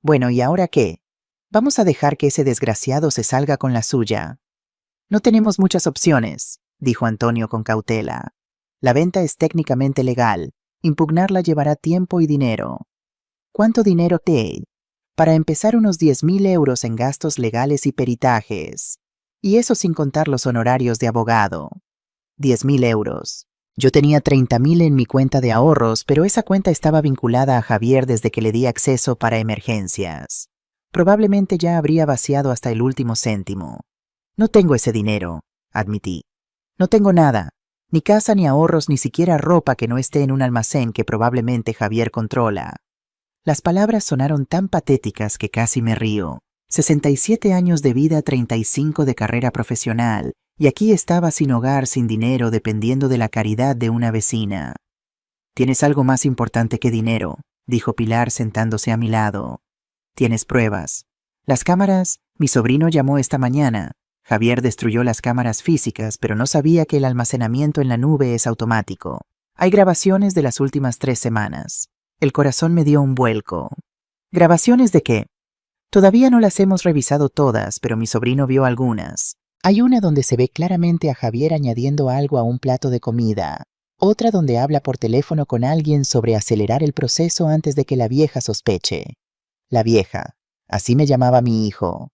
«Bueno, ¿y ahora qué? Vamos a dejar que ese desgraciado se salga con la suya». «No tenemos muchas opciones», dijo Antonio con cautela. «La venta es técnicamente legal. Impugnarla llevará tiempo y dinero». «¿Cuánto dinero te...?» «Para empezar, unos 10.000 euros en gastos legales y peritajes. Y eso sin contar los honorarios de abogado». 10.000 euros. Yo tenía 30.000 en mi cuenta de ahorros, pero esa cuenta estaba vinculada a Javier desde que le di acceso para emergencias. Probablemente ya habría vaciado hasta el último céntimo. «No tengo ese dinero», admití. «No tengo nada. Ni casa, ni ahorros, ni siquiera ropa que no esté en un almacén que probablemente Javier controla». Las palabras sonaron tan patéticas que casi me río. 67 años de vida, 35 de carrera profesional, y aquí estaba sin hogar, sin dinero, dependiendo de la caridad de una vecina. «Tienes algo más importante que dinero», dijo Pilar sentándose a mi lado. «Tienes pruebas. Las cámaras, mi sobrino llamó esta mañana. Javier destruyó las cámaras físicas, pero no sabía que el almacenamiento en la nube es automático. Hay grabaciones de las últimas 3 semanas. El corazón me dio un vuelco. «¿Grabaciones de qué?» «Todavía no las hemos revisado todas, pero mi sobrino vio algunas. Hay una donde se ve claramente a Javier añadiendo algo a un plato de comida. Otra donde habla por teléfono con alguien sobre acelerar el proceso antes de que la vieja sospeche. La vieja, así me llamaba mi hijo.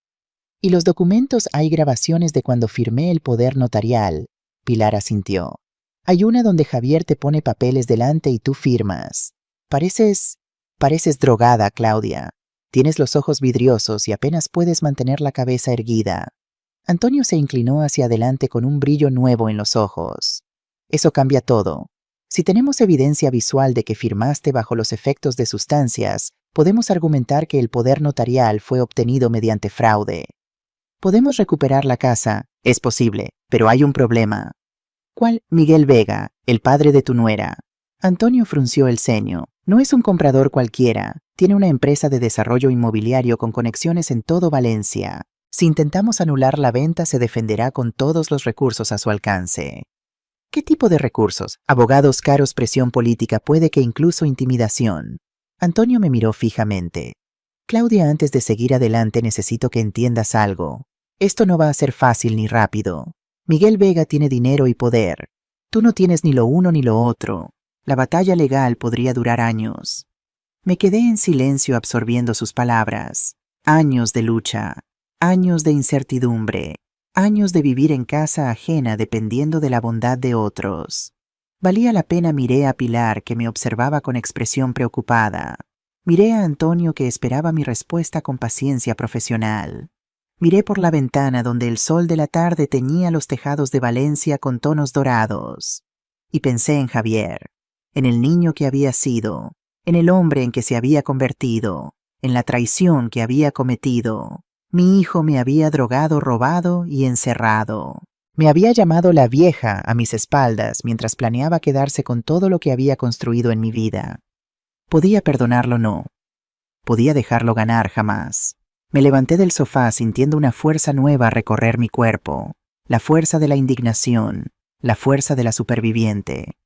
Y los documentos, hay grabaciones de cuando firmé el poder notarial». Pilar asintió. «Hay una donde Javier te pone papeles delante y tú firmas. Pareces Pareces drogada, Claudia. Tienes los ojos vidriosos y apenas puedes mantener la cabeza erguida. Antonio se inclinó hacia adelante con un brillo nuevo en los ojos. Eso cambia todo. Si tenemos evidencia visual de que firmaste bajo los efectos de sustancias, podemos argumentar que el poder notarial fue obtenido mediante fraude. ¿Podemos recuperar la casa? Es posible, pero hay un problema. ¿Cuál? Miguel Vega, el padre de tu nuera. Antonio frunció el ceño. No es un comprador cualquiera. Tiene una empresa de desarrollo inmobiliario con conexiones en todo Valencia. Si intentamos anular la venta, se defenderá con todos los recursos a su alcance. ¿Qué tipo de recursos? Abogados caros, presión política, puede que incluso intimidación. Antonio me miró fijamente. Claudia, antes de seguir adelante necesito que entiendas algo. Esto no va a ser fácil ni rápido. Miguel Vega tiene dinero y poder. Tú no tienes ni lo uno ni lo otro. La batalla legal podría durar años. Me quedé en silencio absorbiendo sus palabras. Años de lucha, años de incertidumbre, años de vivir en casa ajena dependiendo de la bondad de otros. Valía la pena. Miré a Pilar, que me observaba con expresión preocupada. Miré a Antonio, que esperaba mi respuesta con paciencia profesional. Miré por la ventana donde el sol de la tarde teñía los tejados de Valencia con tonos dorados. Y pensé en Javier, en el niño que había sido, en el hombre en que se había convertido, en la traición que había cometido. Mi hijo me había drogado, robado y encerrado. Me había llamado la vieja a mis espaldas mientras planeaba quedarse con todo lo que había construido en mi vida. Podía perdonarlo, no. Podía dejarlo ganar, jamás. Me levanté del sofá sintiendo una fuerza nueva recorrer mi cuerpo, la fuerza de la indignación, la fuerza de la superviviente.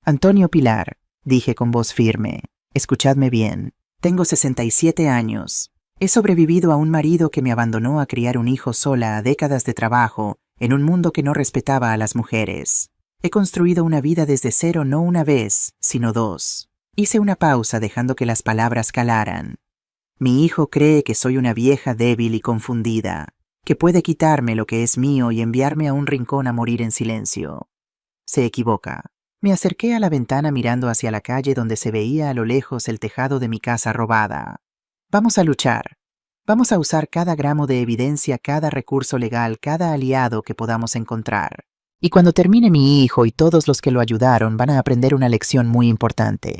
Antonio, Pilar, dije con voz firme, escuchadme bien. Tengo 67 años. He sobrevivido a un marido que me abandonó a criar un hijo sola, a décadas de trabajo, en un mundo que no respetaba a las mujeres. He construido una vida desde cero, no una vez, sino dos. Hice una pausa dejando que las palabras calaran. Mi hijo cree que soy una vieja débil y confundida, que puede quitarme lo que es mío y enviarme a un rincón a morir en silencio. Se equivoca. Me acerqué a la ventana mirando hacia la calle donde se veía a lo lejos el tejado de mi casa robada. Vamos a luchar. Vamos a usar cada gramo de evidencia, cada recurso legal, cada aliado que podamos encontrar. Y cuando termine, mi hijo y todos los que lo ayudaron van a aprender una lección muy importante.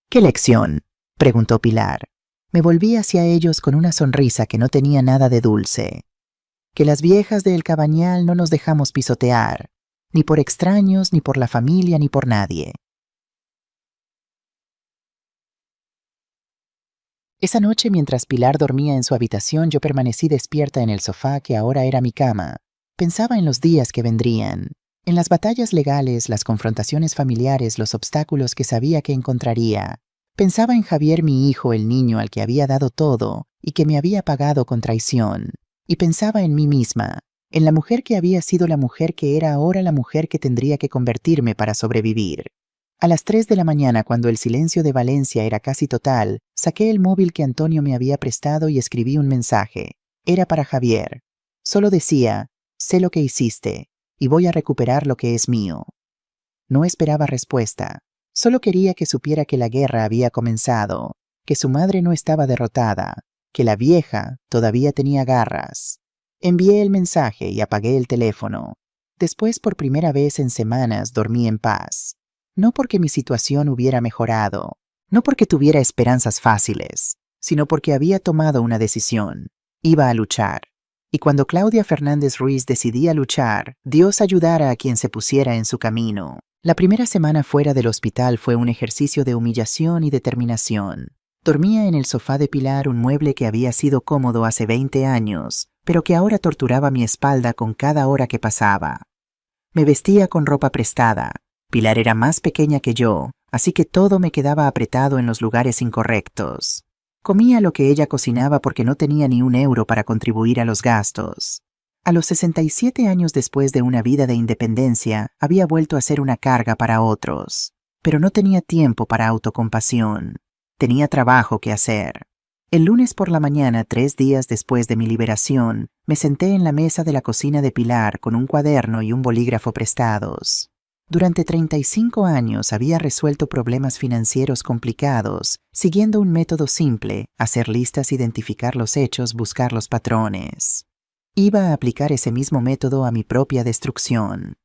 ¿Qué lección?, preguntó Pilar. Me volví hacia ellos con una sonrisa que no tenía nada de dulce. Que las viejas de El Cabañal no nos dejamos pisotear, ni por extraños, ni por la familia, ni por nadie. Esa noche, mientras Pilar dormía en su habitación, yo permanecí despierta en el sofá que ahora era mi cama. Pensaba en los días que vendrían, en las batallas legales, las confrontaciones familiares, los obstáculos que sabía que encontraría. Pensaba en Javier, mi hijo, el niño al que había dado todo y que me había pagado con traición. Y pensaba en mí misma, en la mujer que había sido, la mujer que era ahora, la mujer que tendría que convertirme para sobrevivir. A las 3 de la mañana, cuando el silencio de Valencia era casi total, saqué el móvil que Antonio me había prestado y escribí un mensaje. Era para Javier. Solo decía, sé lo que hiciste, y voy a recuperar lo que es mío. No esperaba respuesta. Solo quería que supiera que la guerra había comenzado, que su madre no estaba derrotada, que la vieja todavía tenía garras. Envié el mensaje y apagué el teléfono. Después, por primera vez en semanas, dormí en paz. No porque mi situación hubiera mejorado, no porque tuviera esperanzas fáciles, sino porque había tomado una decisión. Iba a luchar. Y cuando Claudia Fernández Ruiz decidía luchar, Dios ayudara a quien se pusiera en su camino. La primera semana fuera del hospital fue un ejercicio de humillación y determinación. Dormía en el sofá de Pilar, un mueble que había sido cómodo hace 20 años, pero que ahora torturaba mi espalda con cada hora que pasaba. Me vestía con ropa prestada. Pilar era más pequeña que yo, así que todo me quedaba apretado en los lugares incorrectos. Comía lo que ella cocinaba porque no tenía ni un euro para contribuir a los gastos. A los 67 años, después de una vida de independencia, había vuelto a ser una carga para otros. Pero no tenía tiempo para autocompasión. Tenía trabajo que hacer. El lunes por la mañana, 3 días después de mi liberación, me senté en la mesa de la cocina de Pilar con un cuaderno y un bolígrafo prestados. Durante 35 años había resuelto problemas financieros complicados, siguiendo un método simple: hacer listas, identificar los hechos, buscar los patrones. Iba a aplicar ese mismo método a mi propia destrucción.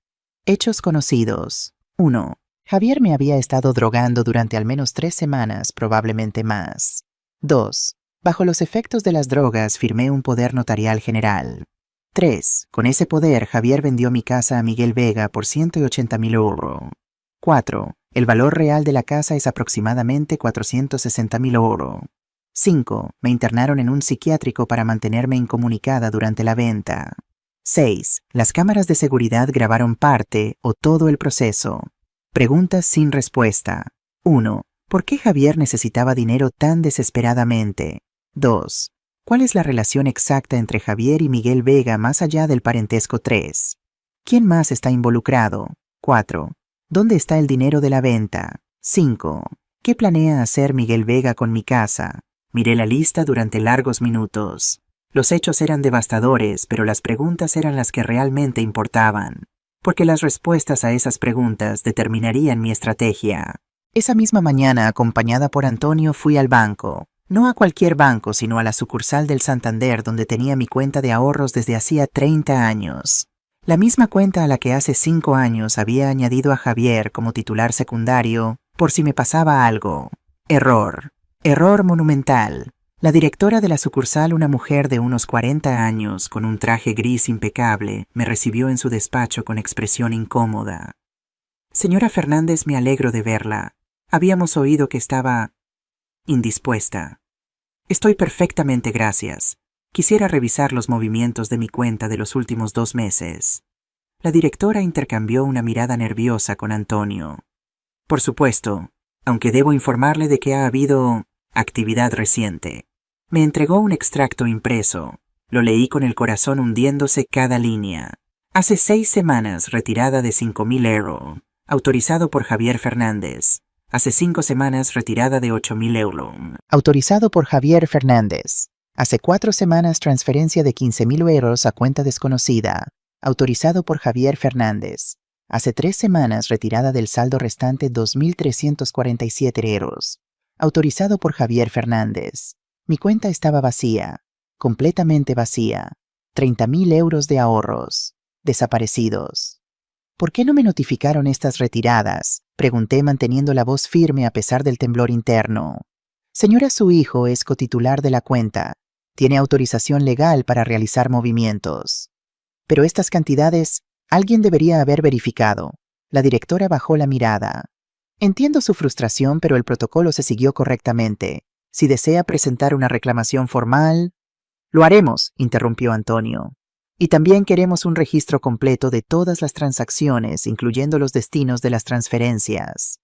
Hechos conocidos. 1. Javier me había estado drogando durante al menos 3 semanas, probablemente más. 2. Bajo los efectos de las drogas firmé un poder notarial general. 3. Con ese poder, Javier vendió mi casa a Miguel Vega por 180,000 euros. 4. El valor real de la casa es aproximadamente 460,000 euros. 5. Me internaron en un psiquiátrico para mantenerme incomunicada durante la venta. 6. Las cámaras de seguridad grabaron parte o todo el proceso. Preguntas sin respuesta. 1. ¿Por qué Javier necesitaba dinero tan desesperadamente? 2. ¿Cuál es la relación exacta entre Javier y Miguel Vega más allá del parentesco? 3. ¿Quién más está involucrado? 4. ¿Dónde está el dinero de la venta? 5. ¿Qué planea hacer Miguel Vega con mi casa? Miré la lista durante largos minutos. Los hechos eran devastadores, pero las preguntas eran las que realmente importaban, porque las respuestas a esas preguntas determinarían mi estrategia. Esa misma mañana, acompañada por Antonio, fui al banco. No a cualquier banco, sino a la sucursal del Santander, donde tenía mi cuenta de ahorros desde hacía 30 años. La misma cuenta a la que hace 5 años había añadido a Javier como titular secundario, por si me pasaba algo. Error. Error monumental. La directora de la sucursal, una mujer de unos 40 años, con un traje gris impecable, me recibió en su despacho con expresión incómoda. Señora Fernández, me alegro de verla. Habíamos oído que estaba indispuesta. Estoy perfectamente, gracias. Quisiera revisar los movimientos de mi cuenta de los últimos 2 meses. La directora intercambió una mirada nerviosa con Antonio. Por supuesto, aunque debo informarle de que ha habido actividad reciente. Me entregó un extracto impreso. Lo leí con el corazón hundiéndose cada línea. Hace 6 semanas, retirada de 5,000 euros, autorizado por Javier Fernández. Hace 5 semanas, retirada de 8,000 euros. Autorizado por Javier Fernández. Hace 4 semanas, transferencia de 15,000 euros a cuenta desconocida. Autorizado por Javier Fernández. Hace 3 semanas, retirada del saldo restante 2,347 euros. Autorizado por Javier Fernández. Mi cuenta estaba vacía. Completamente vacía. 30,000 euros de ahorros. Desaparecidos. ¿Por qué no me notificaron estas retiradas?, pregunté manteniendo la voz firme a pesar del temblor interno. Señora, su hijo es cotitular de la cuenta. Tiene autorización legal para realizar movimientos. Pero estas cantidades, alguien debería haber verificado. La directora bajó la mirada. Entiendo su frustración, pero el protocolo se siguió correctamente. Si desea presentar una reclamación formal... Lo haremos, interrumpió Antonio. Y también queremos un registro completo de todas las transacciones, incluyendo los destinos de las transferencias.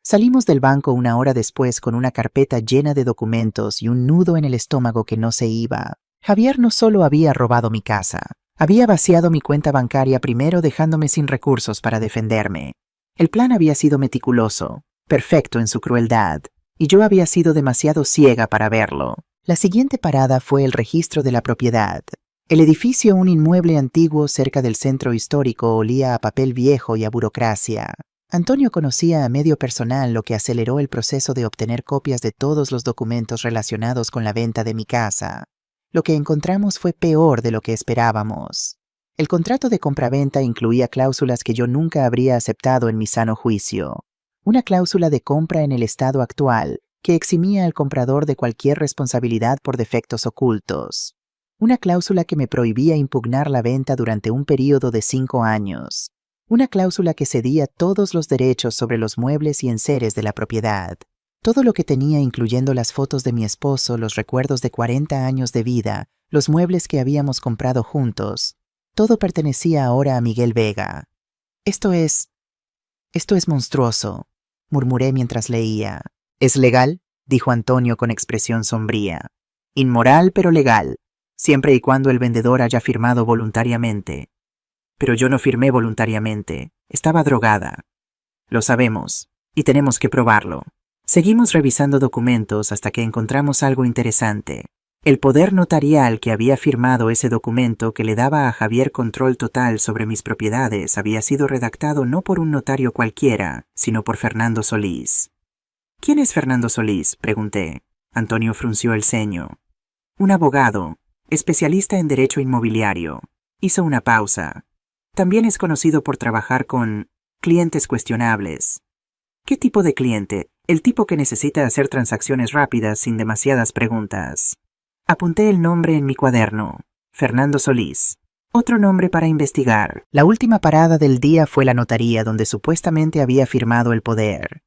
Salimos del banco 1 hora después con una carpeta llena de documentos y un nudo en el estómago que no se iba. Javier no solo había robado mi casa, había vaciado mi cuenta bancaria primero, dejándome sin recursos para defenderme. El plan había sido meticuloso, perfecto en su crueldad, y yo había sido demasiado ciega para verlo. La siguiente parada fue el registro de la propiedad. El edificio, un inmueble antiguo cerca del centro histórico, olía a papel viejo y a burocracia. Antonio conocía a medio personal, lo que aceleró el proceso de obtener copias de todos los documentos relacionados con la venta de mi casa. Lo que encontramos fue peor de lo que esperábamos. El contrato de compraventa incluía cláusulas que yo nunca habría aceptado en mi sano juicio. Una cláusula de compra en el estado actual, que eximía al comprador de cualquier responsabilidad por defectos ocultos. Una cláusula que me prohibía impugnar la venta durante un período de 5 años. Una cláusula que cedía todos los derechos sobre los muebles y enseres de la propiedad. Todo lo que tenía, incluyendo las fotos de mi esposo, los recuerdos de 40 años de vida, los muebles que habíamos comprado juntos. Todo pertenecía ahora a Miguel Vega. Esto es monstruoso, murmuré mientras leía. ¿Es legal?, dijo Antonio con expresión sombría. Inmoral, pero legal. Siempre y cuando el vendedor haya firmado voluntariamente. Pero yo no firmé voluntariamente. Estaba drogada. Lo sabemos, y tenemos que probarlo. Seguimos revisando documentos hasta que encontramos algo interesante. El poder notarial que había firmado ese documento que le daba a Javier control total sobre mis propiedades había sido redactado no por un notario cualquiera, sino por Fernando Solís. ¿Quién es Fernando Solís?, pregunté. Antonio frunció el ceño. Un abogado, especialista en derecho inmobiliario. Hizo una pausa. También es conocido por trabajar con clientes cuestionables. ¿Qué tipo de cliente? El tipo que necesita hacer transacciones rápidas sin demasiadas preguntas. Apunté el nombre en mi cuaderno. Fernando Solís. Otro nombre para investigar. La última parada del día fue la notaría donde supuestamente había firmado el poder.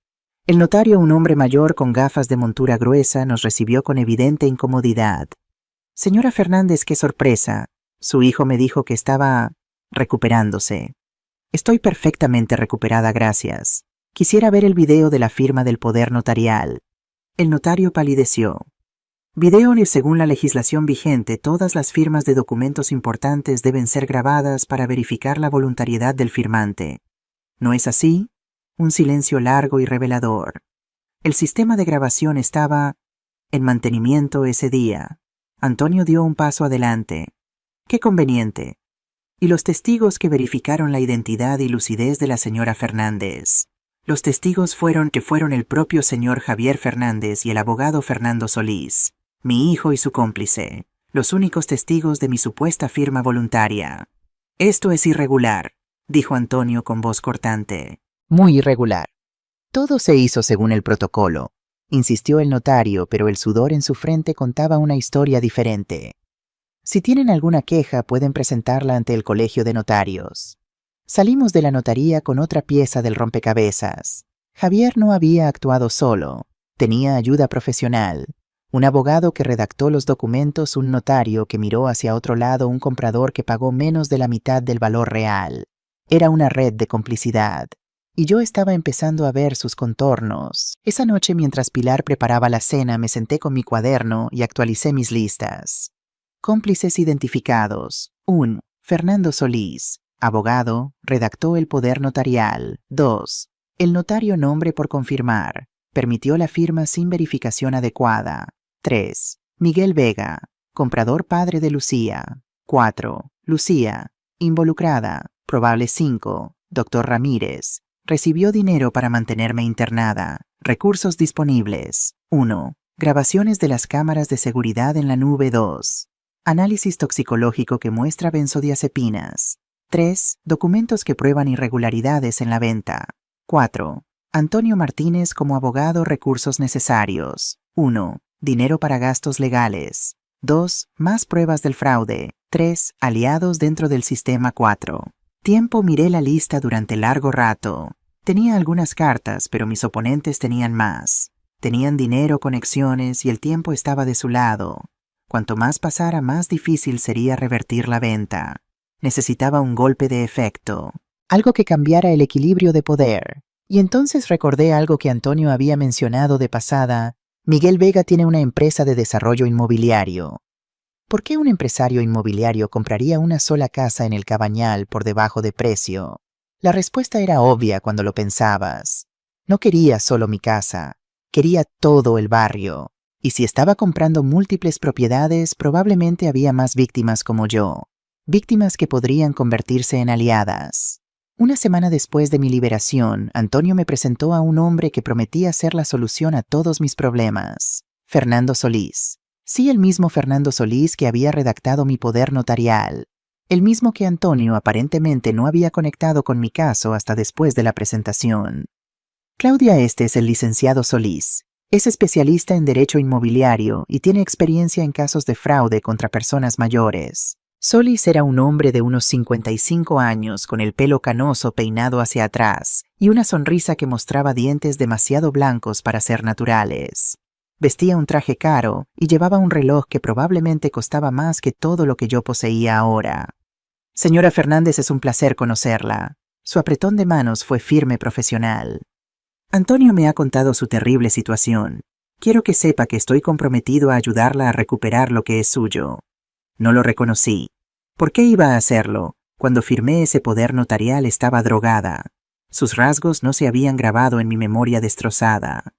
El notario, un hombre mayor con gafas de montura gruesa, nos recibió con evidente incomodidad. Señora Fernández, qué sorpresa. Su hijo me dijo que estaba recuperándose. Estoy perfectamente recuperada, gracias. Quisiera ver el video de la firma del poder notarial. El notario palideció. Video. Según la legislación vigente, todas las firmas de documentos importantes deben ser grabadas para verificar la voluntariedad del firmante. ¿No es así? Un silencio largo y revelador. El sistema de grabación estaba en mantenimiento ese día. Antonio dio un paso adelante. ¡Qué conveniente! Y los testigos que verificaron la identidad y lucidez de la señora Fernández. Los testigos fueron el propio señor Javier Fernández y el abogado Fernando Solís, mi hijo y su cómplice, los únicos testigos de mi supuesta firma voluntaria. Esto es irregular, dijo Antonio con voz cortante. Muy irregular. Todo se hizo según el protocolo, insistió el notario, pero el sudor en su frente contaba una historia diferente. Si tienen alguna queja, pueden presentarla ante el Colegio de Notarios. Salimos de la notaría con otra pieza del rompecabezas. Javier no había actuado solo. Tenía ayuda profesional. Un abogado que redactó los documentos, un notario que miró hacia otro lado, un comprador que pagó menos de la mitad del valor real. Era una red de complicidad. Y yo estaba empezando a ver sus contornos. Esa noche, mientras Pilar preparaba la cena, me senté con mi cuaderno y actualicé mis listas. Cómplices identificados. 1. Fernando Solís, abogado, redactó el poder notarial. 2. El notario, nombre por confirmar, permitió la firma sin verificación adecuada. 3. Miguel Vega, comprador, padre de Lucía. 4. Lucía, involucrada, probable. 5. Doctor Ramírez, recibió dinero para mantenerme internada. Recursos disponibles. 1. Grabaciones de las cámaras de seguridad en la nube. 2. Análisis toxicológico que muestra benzodiazepinas. 3. Documentos que prueban irregularidades en la venta. 4. Antonio Martínez como abogado, recursos necesarios. 1. Dinero para gastos legales. 2. Más pruebas del fraude. 3. Aliados dentro del sistema. 4. Tiempo. Miré la lista durante largo rato. Tenía algunas cartas, pero mis oponentes tenían más. Tenían dinero, conexiones y el tiempo estaba de su lado. Cuanto más pasara, más difícil sería revertir la venta. Necesitaba un golpe de efecto. Algo que cambiara el equilibrio de poder. Y entonces recordé algo que Antonio había mencionado de pasada. Miguel Vega tiene una empresa de desarrollo inmobiliario. ¿Por qué un empresario inmobiliario compraría una sola casa en el Cabañal por debajo de precio? La respuesta era obvia cuando lo pensabas. No quería solo mi casa, quería todo el barrio. Y si estaba comprando múltiples propiedades, probablemente había más víctimas como yo. Víctimas que podrían convertirse en aliadas. Una semana después de mi liberación, Antonio me presentó a un hombre que prometía ser la solución a todos mis problemas. Fernando Solís. Sí, el mismo Fernando Solís que había redactado mi poder notarial. El mismo que Antonio aparentemente no había conectado con mi caso hasta después de la presentación. Claudia, este es el licenciado Solís. Es especialista en derecho inmobiliario y tiene experiencia en casos de fraude contra personas mayores. Solís era un hombre de unos 55 años con el pelo canoso peinado hacia atrás y una sonrisa que mostraba dientes demasiado blancos para ser naturales. Vestía un traje caro y llevaba un reloj que probablemente costaba más que todo lo que yo poseía ahora. Señora Fernández, es un placer conocerla. Su apretón de manos fue firme, profesional. Antonio me ha contado su terrible situación. Quiero que sepa que estoy comprometido a ayudarla a recuperar lo que es suyo. No lo reconocí. ¿Por qué iba a hacerlo? Cuando firmé ese poder notarial estaba drogada. Sus rasgos no se habían grabado en mi memoria destrozada.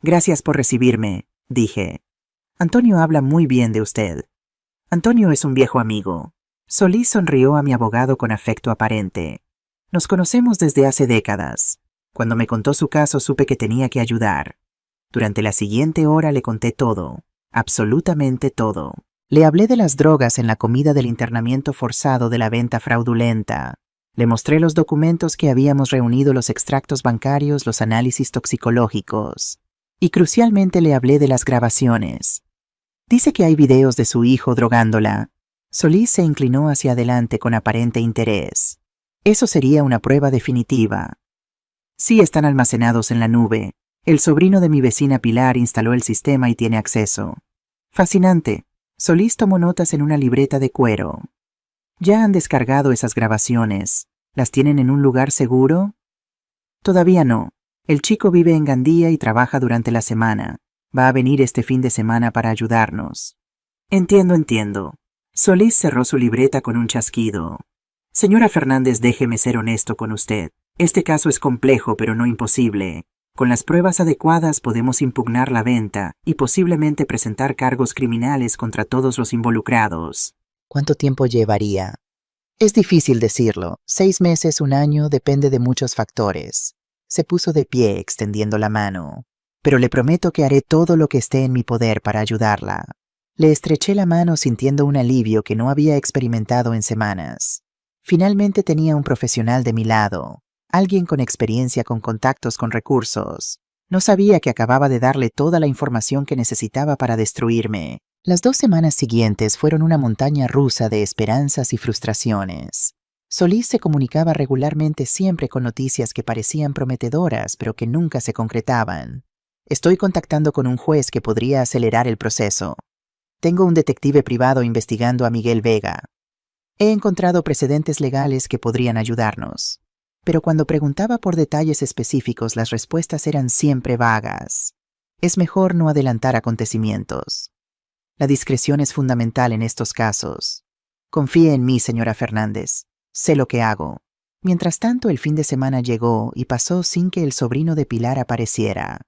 Gracias por recibirme, dije. Antonio habla muy bien de usted. Antonio es un viejo amigo. Solís sonrió a mi abogado con afecto aparente. Nos conocemos desde hace décadas. Cuando me contó su caso supe que tenía que ayudar. Durante la siguiente hora le conté todo, absolutamente todo. Le hablé de las drogas en la comida del internamiento forzado de la venta fraudulenta. Le mostré los documentos que habíamos reunido, los extractos bancarios, los análisis toxicológicos. Y crucialmente le hablé de las grabaciones. Dice que hay videos de su hijo drogándola. Solís se inclinó hacia adelante con aparente interés. Eso sería una prueba definitiva. Sí, están almacenados en la nube. El sobrino de mi vecina Pilar instaló el sistema y tiene acceso. Fascinante. Solís tomó notas en una libreta de cuero. ¿Ya han descargado esas grabaciones? ¿Las tienen en un lugar seguro? Todavía no. El chico vive en Gandía y trabaja durante la semana. Va a venir este fin de semana para ayudarnos. Entiendo. Solís cerró su libreta con un chasquido. Señora Fernández, déjeme ser honesto con usted. Este caso es complejo, pero no imposible. Con las pruebas adecuadas podemos impugnar la venta y posiblemente presentar cargos criminales contra todos los involucrados. ¿Cuánto tiempo llevaría? Es difícil decirlo. 6 meses, 1 año, depende de muchos factores. Se puso de pie, extendiendo la mano. Pero le prometo que haré todo lo que esté en mi poder para ayudarla. Le estreché la mano sintiendo un alivio que no había experimentado en semanas. Finalmente tenía un profesional de mi lado, alguien con experiencia, con contactos, con recursos. No sabía que acababa de darle toda la información que necesitaba para destruirme. Las 2 semanas siguientes fueron una montaña rusa de esperanzas y frustraciones. Solís se comunicaba regularmente, siempre con noticias que parecían prometedoras, pero que nunca se concretaban. Estoy contactando con un juez que podría acelerar el proceso. Tengo un detective privado investigando a Miguel Vega. He encontrado precedentes legales que podrían ayudarnos. Pero cuando preguntaba por detalles específicos, las respuestas eran siempre vagas. Es mejor no adelantar acontecimientos. La discreción es fundamental en estos casos. Confíe en mí, señora Fernández. Sé lo que hago. Mientras tanto, el fin de semana llegó y pasó sin que el sobrino de Pilar apareciera.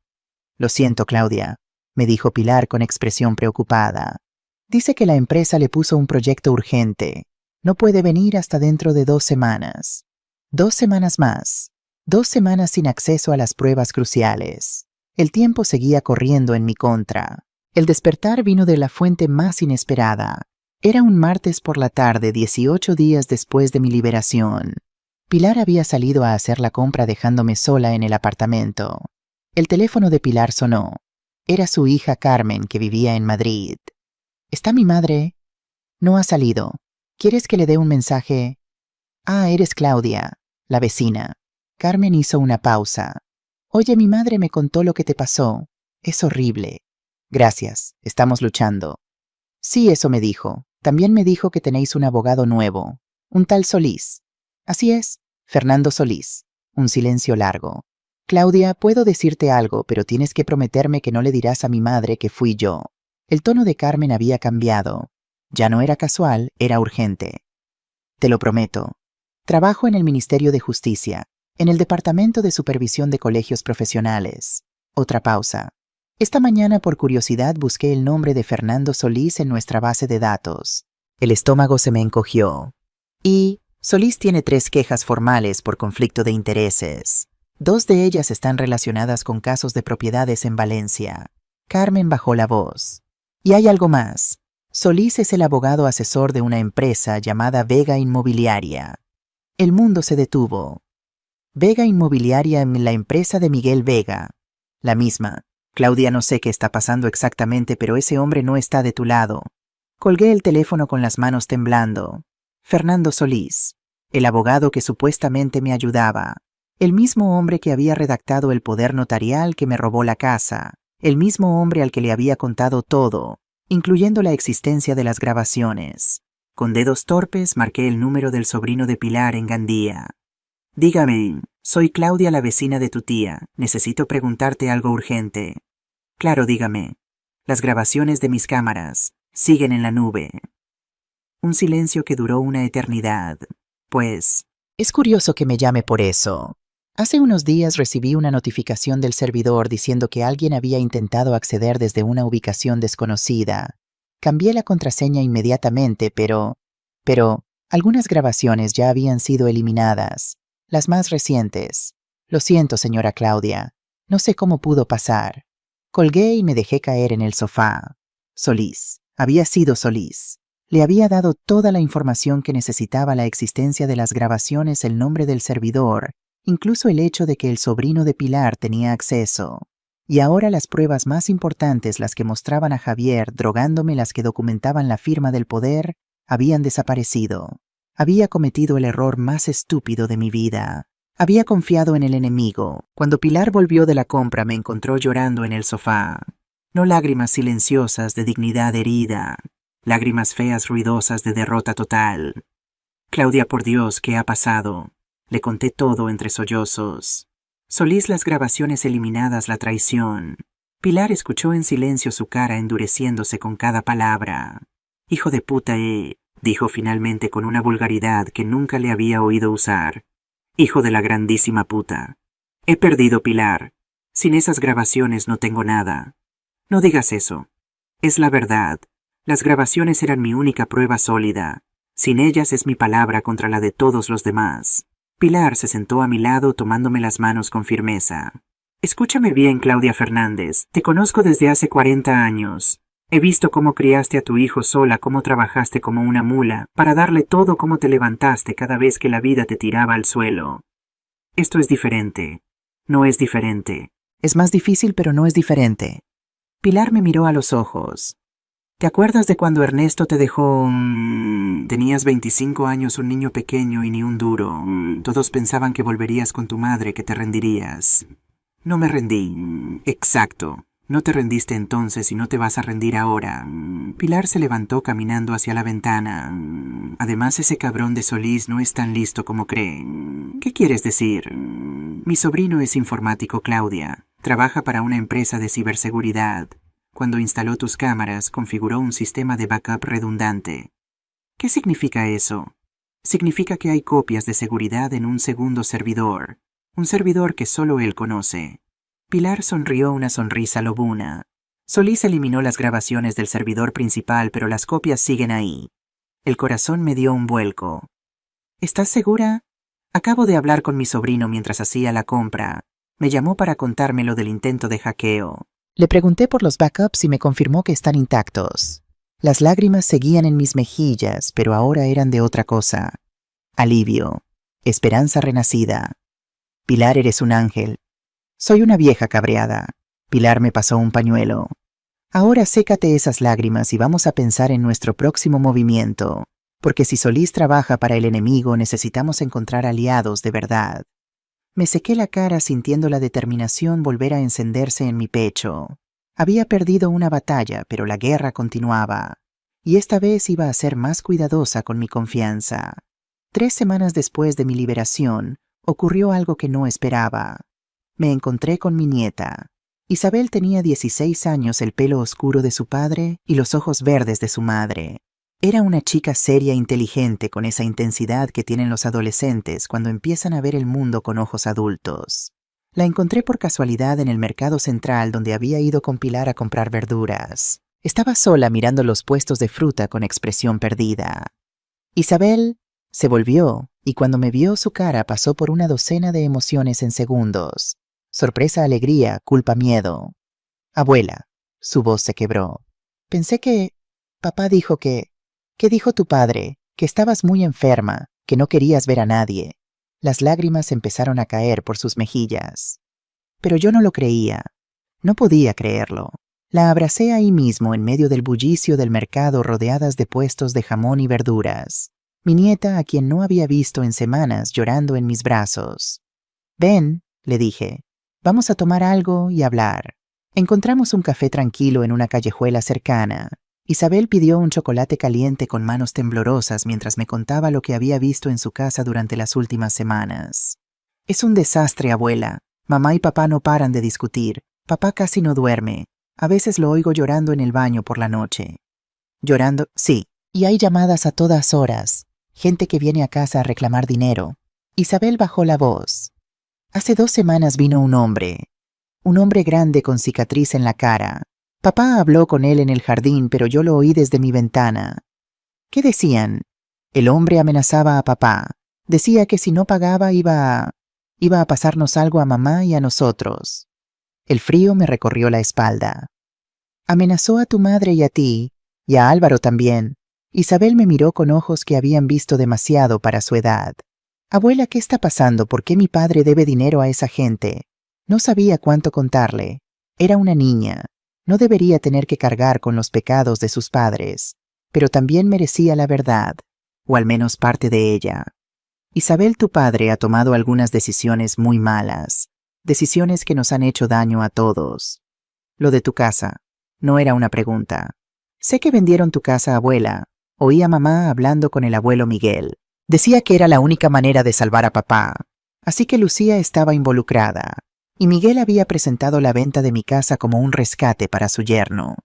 Lo siento, Claudia, me dijo Pilar con expresión preocupada. Dice que la empresa le puso un proyecto urgente. No puede venir hasta dentro de 2 semanas. 2 semanas más. 2 semanas sin acceso a las pruebas cruciales. El tiempo seguía corriendo en mi contra. El despertar vino de la fuente más inesperada. Era un martes por la tarde, 18 días después de mi liberación. Pilar había salido a hacer la compra dejándome sola en el apartamento. El teléfono de Pilar sonó. Era su hija Carmen, que vivía en Madrid. ¿Está mi madre? No ha salido. ¿Quieres que le dé un mensaje? Ah, eres Claudia, la vecina. Carmen hizo una pausa. Oye, mi madre me contó lo que te pasó. Es horrible. Gracias, estamos luchando. Sí, eso me dijo. También me dijo que tenéis un abogado nuevo, un tal Solís. Así es, Fernando Solís. Un silencio largo. Claudia, puedo decirte algo, pero tienes que prometerme que no le dirás a mi madre que fui yo. El tono de Carmen había cambiado. Ya no era casual, era urgente. Te lo prometo. Trabajo en el Ministerio de Justicia, en el Departamento de Supervisión de Colegios Profesionales. Otra pausa. Esta mañana, por curiosidad, busqué el nombre de Fernando Solís en nuestra base de datos. El estómago se me encogió. Y Solís tiene 3 quejas formales por conflicto de intereses. 2 de ellas están relacionadas con casos de propiedades en Valencia. Carmen bajó la voz. Y hay algo más. Solís es el abogado asesor de una empresa llamada Vega Inmobiliaria. El mundo se detuvo. Vega Inmobiliaria, la empresa de Miguel Vega. La misma. Claudia, no sé qué está pasando exactamente, pero ese hombre no está de tu lado. Colgué el teléfono con las manos temblando. Fernando Solís, el abogado que supuestamente me ayudaba. El mismo hombre que había redactado el poder notarial que me robó la casa. El mismo hombre al que le había contado todo, incluyendo la existencia de las grabaciones. Con dedos torpes marqué el número del sobrino de Pilar en Gandía. Dígame, soy Claudia, la vecina de tu tía. Necesito preguntarte algo urgente. Claro, dígame. Las grabaciones de mis cámaras siguen en la nube. Un silencio que duró una eternidad. Pues, es curioso que me llame por eso. Hace unos días recibí una notificación del servidor diciendo que alguien había intentado acceder desde una ubicación desconocida. Cambié la contraseña inmediatamente, pero algunas grabaciones ya habían sido eliminadas, las más recientes. Lo siento, señora Claudia. No sé cómo pudo pasar. Colgué y me dejé caer en el sofá. Solís. Había sido Solís. Le había dado toda la información que necesitaba, la existencia de las grabaciones, el nombre del servidor, incluso el hecho de que el sobrino de Pilar tenía acceso. Y ahora las pruebas más importantes, las que mostraban a Javier drogándome, las que documentaban la firma del poder, habían desaparecido. Había cometido el error más estúpido de mi vida. Había confiado en el enemigo. Cuando Pilar volvió de la compra me encontró llorando en el sofá. No lágrimas silenciosas de dignidad herida, lágrimas feas ruidosas de derrota total. Claudia, por Dios, ¿qué ha pasado? Le conté todo entre sollozos. Solís, las grabaciones eliminadas, la traición. Pilar escuchó en silencio, su cara endureciéndose con cada palabra. Hijo de puta, dijo finalmente con una vulgaridad que nunca le había oído usar. Hijo de la grandísima puta. He perdido, Pilar. Sin esas grabaciones no tengo nada. No digas eso. Es la verdad. Las grabaciones eran mi única prueba sólida. Sin ellas es mi palabra contra la de todos los demás. Pilar se sentó a mi lado tomándome las manos con firmeza. Escúchame bien, Claudia Fernández. Te conozco desde hace 40 años. He visto cómo criaste a tu hijo sola, cómo trabajaste como una mula, para darle todo, cómo te levantaste cada vez que la vida te tiraba al suelo. Esto es diferente. No es diferente. Es más difícil, pero no es diferente. Pilar me miró a los ojos. ¿Te acuerdas de cuando Ernesto te dejó? Tenías 25 años, un niño pequeño y ni un duro. Todos pensaban que volverías con tu madre, que te rendirías. No me rendí. Exacto. No te rendiste entonces y no te vas a rendir ahora. Pilar se levantó caminando hacia la ventana. Además, ese cabrón de Solís no es tan listo como cree. ¿Qué quieres decir? Mi sobrino es informático, Claudia. Trabaja para una empresa de ciberseguridad. Cuando instaló tus cámaras, configuró un sistema de backup redundante. ¿Qué significa eso? Significa que hay copias de seguridad en un segundo servidor. Un servidor que solo él conoce. Pilar sonrió una sonrisa lobuna. Solís eliminó las grabaciones del servidor principal, pero las copias siguen ahí. El corazón me dio un vuelco. ¿Estás segura? Acabo de hablar con mi sobrino mientras hacía la compra. Me llamó para contarme lo del intento de hackeo. Le pregunté por los backups y me confirmó que están intactos. Las lágrimas seguían en mis mejillas, pero ahora eran de otra cosa. Alivio. Esperanza renacida. Pilar, eres un ángel. Soy una vieja cabreada. Pilar me pasó un pañuelo. Ahora sécate esas lágrimas y vamos a pensar en nuestro próximo movimiento, porque si Solís trabaja para el enemigo necesitamos encontrar aliados de verdad. Me sequé la cara sintiendo la determinación volver a encenderse en mi pecho. Había perdido una batalla, pero la guerra continuaba, y esta vez iba a ser más cuidadosa con mi confianza. 3 semanas después de mi liberación, ocurrió algo que no esperaba. Me encontré con mi nieta. Isabel tenía 16 años, el pelo oscuro de su padre y los ojos verdes de su madre. Era una chica seria e inteligente, con esa intensidad que tienen los adolescentes cuando empiezan a ver el mundo con ojos adultos. La encontré por casualidad en el mercado central donde había ido con Pilar a comprar verduras. Estaba sola mirando los puestos de fruta con expresión perdida. Isabel se volvió y cuando me vio su cara pasó por una docena de emociones en segundos. Sorpresa, alegría, culpa, miedo. Abuela, su voz se quebró. Pensé que... Papá dijo que... ¿Qué dijo tu padre? Que estabas muy enferma, que no querías ver a nadie. Las lágrimas empezaron a caer por sus mejillas. Pero yo no lo creía. No podía creerlo. La abracé ahí mismo, en medio del bullicio del mercado, rodeadas de puestos de jamón y verduras. Mi nieta, a quien no había visto en semanas, llorando en mis brazos. Ven, le dije. Vamos a tomar algo y hablar. Encontramos un café tranquilo en una callejuela cercana. Isabel pidió un chocolate caliente con manos temblorosas mientras me contaba lo que había visto en su casa durante las últimas semanas. Es un desastre, abuela. Mamá y papá no paran de discutir. Papá casi no duerme. A veces lo oigo llorando en el baño por la noche. Llorando, sí. Y hay llamadas a todas horas. Gente que viene a casa a reclamar dinero. Isabel bajó la voz. Hace 2 semanas vino un hombre grande con cicatriz en la cara. Papá habló con él en el jardín, pero yo lo oí desde mi ventana. ¿Qué decían? El hombre amenazaba a papá. Decía que si no pagaba iba a pasarnos algo a mamá y a nosotros. El frío me recorrió la espalda. Amenazó a tu madre y a ti, y a Álvaro también. Isabel me miró con ojos que habían visto demasiado para su edad. Abuela, ¿qué está pasando? ¿Por qué mi padre debe dinero a esa gente? No sabía cuánto contarle. Era una niña. No debería tener que cargar con los pecados de sus padres, pero también merecía la verdad, o al menos parte de ella. Isabel, tu padre ha tomado algunas decisiones muy malas, decisiones que nos han hecho daño a todos. Lo de tu casa no era una pregunta. Sé que vendieron tu casa, abuela. Oí a mamá hablando con el abuelo Miguel. Decía que era la única manera de salvar a papá. Así que Lucía estaba involucrada. Y Miguel había presentado la venta de mi casa como un rescate para su yerno.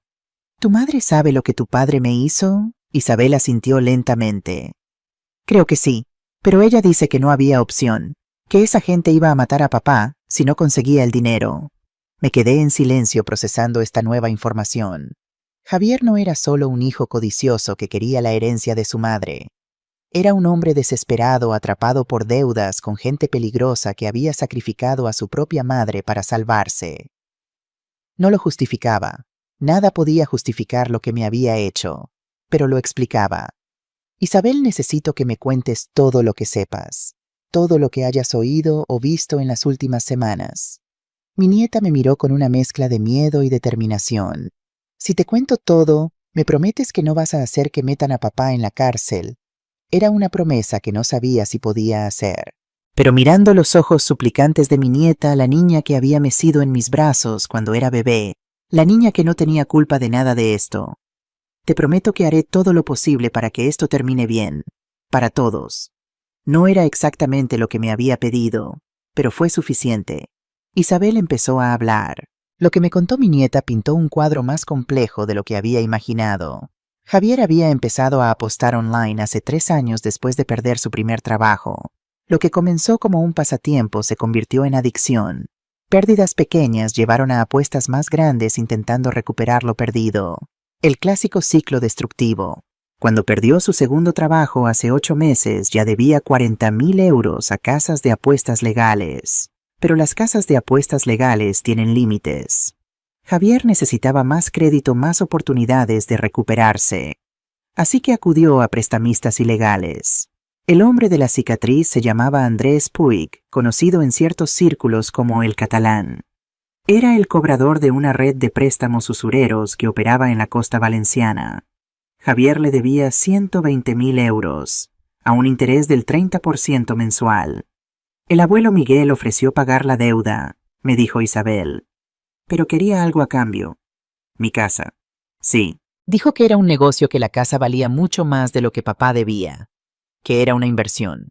¿Tu madre sabe lo que tu padre me hizo? Isabel asintió lentamente. Creo que sí, pero ella dice que no había opción, que esa gente iba a matar a papá si no conseguía el dinero. Me quedé en silencio procesando esta nueva información. Javier no era solo un hijo codicioso que quería la herencia de su madre. Era un hombre desesperado, atrapado por deudas con gente peligrosa que había sacrificado a su propia madre para salvarse. No lo justificaba. Nada podía justificar lo que me había hecho, pero lo explicaba. Isabel, necesito que me cuentes todo lo que sepas, todo lo que hayas oído o visto en las últimas semanas. Mi nieta me miró con una mezcla de miedo y determinación. Si te cuento todo, ¿me prometes que no vas a hacer que metan a papá en la cárcel? Era una promesa que no sabía si podía hacer. Pero mirando los ojos suplicantes de mi nieta, la niña que había mecido en mis brazos cuando era bebé, la niña que no tenía culpa de nada de esto, te prometo que haré todo lo posible para que esto termine bien, para todos. No era exactamente lo que me había pedido, pero fue suficiente. Isabel empezó a hablar. Lo que me contó mi nieta pintó un cuadro más complejo de lo que había imaginado. Javier había empezado a apostar online hace 3 años después de perder su primer trabajo. Lo que comenzó como un pasatiempo se convirtió en adicción. Pérdidas pequeñas llevaron a apuestas más grandes intentando recuperar lo perdido. El clásico ciclo destructivo. Cuando perdió su segundo trabajo hace 8 meses, ya debía 40.000 euros a casas de apuestas legales. Pero las casas de apuestas legales tienen límites. Javier necesitaba más crédito, más oportunidades de recuperarse. Así que acudió a prestamistas ilegales. El hombre de la cicatriz se llamaba Andrés Puig, conocido en ciertos círculos como el Catalán. Era el cobrador de una red de préstamos usureros que operaba en la costa valenciana. Javier le debía 120.000 euros, a un interés del 30% mensual. El abuelo Miguel ofreció pagar la deuda, me dijo Isabel. Pero quería algo a cambio. Mi casa. Sí. Dijo que era un negocio, que la casa valía mucho más de lo que papá debía, que era una inversión.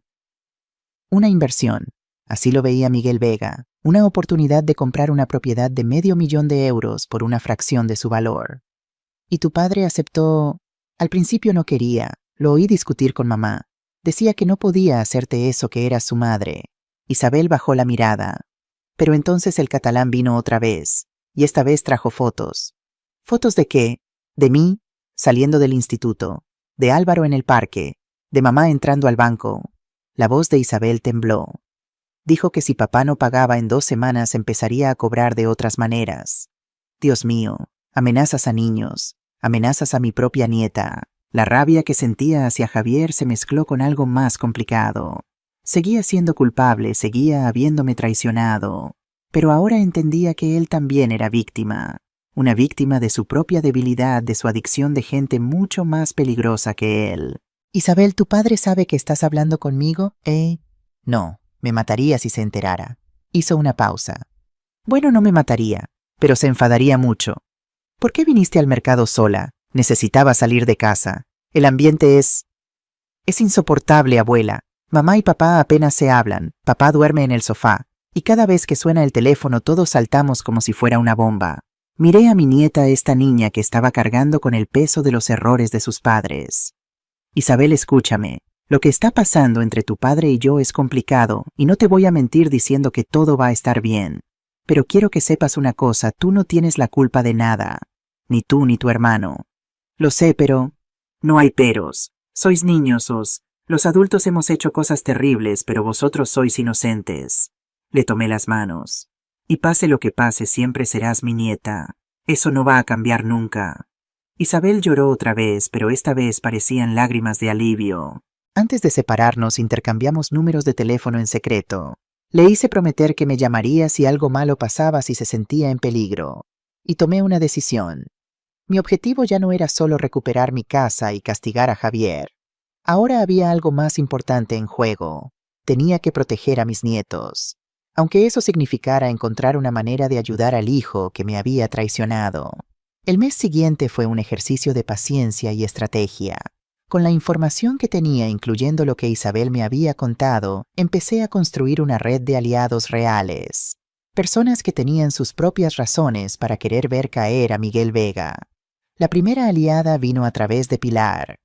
Una inversión, así lo veía Miguel Vega, una oportunidad de comprar una propiedad de $500.000 de euros por una fracción de su valor. Y tu padre aceptó. Al principio no quería, lo oí discutir con mamá. Decía que no podía hacerte eso, que eras su madre. Isabel bajó la mirada. Pero entonces el catalán vino otra vez, y esta vez trajo fotos. ¿Fotos de qué? De mí, saliendo del instituto, de Álvaro en el parque, de mamá entrando al banco. La voz de Isabel tembló. Dijo que si papá no pagaba en 2 semanas empezaría a cobrar de otras maneras. Dios mío, amenazas a niños, amenazas a mi propia nieta. La rabia que sentía hacia Javier se mezcló con algo más complicado. Seguía siendo culpable, seguía habiéndome traicionado, pero ahora entendía que él también era víctima, una víctima de su propia debilidad, de su adicción de gente mucho más peligrosa que él. Isabel, ¿tu padre sabe que estás hablando conmigo? No, me mataría si se enterara. Hizo una pausa. Bueno, no me mataría, pero se enfadaría mucho. ¿Por qué viniste al mercado sola? Necesitaba salir de casa. El ambiente es insoportable, abuela. Mamá y papá apenas se hablan, papá duerme en el sofá, y cada vez que suena el teléfono todos saltamos como si fuera una bomba. Miré a mi nieta, esta niña que estaba cargando con el peso de los errores de sus padres. Isabel, escúchame, Lo que está pasando entre tu padre y yo es complicado, y no te voy a mentir diciendo que todo va a estar bien. Pero quiero que sepas una cosa, tú no tienes la culpa de nada. Ni tú ni tu hermano. Lo sé, pero... No hay peros. Sois niños, Los adultos hemos hecho cosas terribles, pero vosotros sois inocentes. Le tomé las manos. Y pase lo que pase, siempre serás mi nieta. Eso no va a cambiar nunca. Isabel lloró otra vez, pero esta vez parecían lágrimas de alivio. Antes de separarnos, intercambiamos números de teléfono en secreto. Le hice prometer que me llamaría si algo malo pasaba, si se sentía en peligro. Y tomé una decisión. Mi objetivo ya no era solo recuperar mi casa y castigar a Javier. Ahora había algo más importante en juego. Tenía que proteger a mis nietos. Aunque eso significara encontrar una manera de ayudar al hijo que me había traicionado. El mes siguiente fue un ejercicio de paciencia y estrategia. Con la información que tenía, incluyendo lo que Isabel me había contado, empecé a construir una red de aliados reales. Personas que tenían sus propias razones para querer ver caer a Miguel Vega. La primera aliada vino a través de Pilar.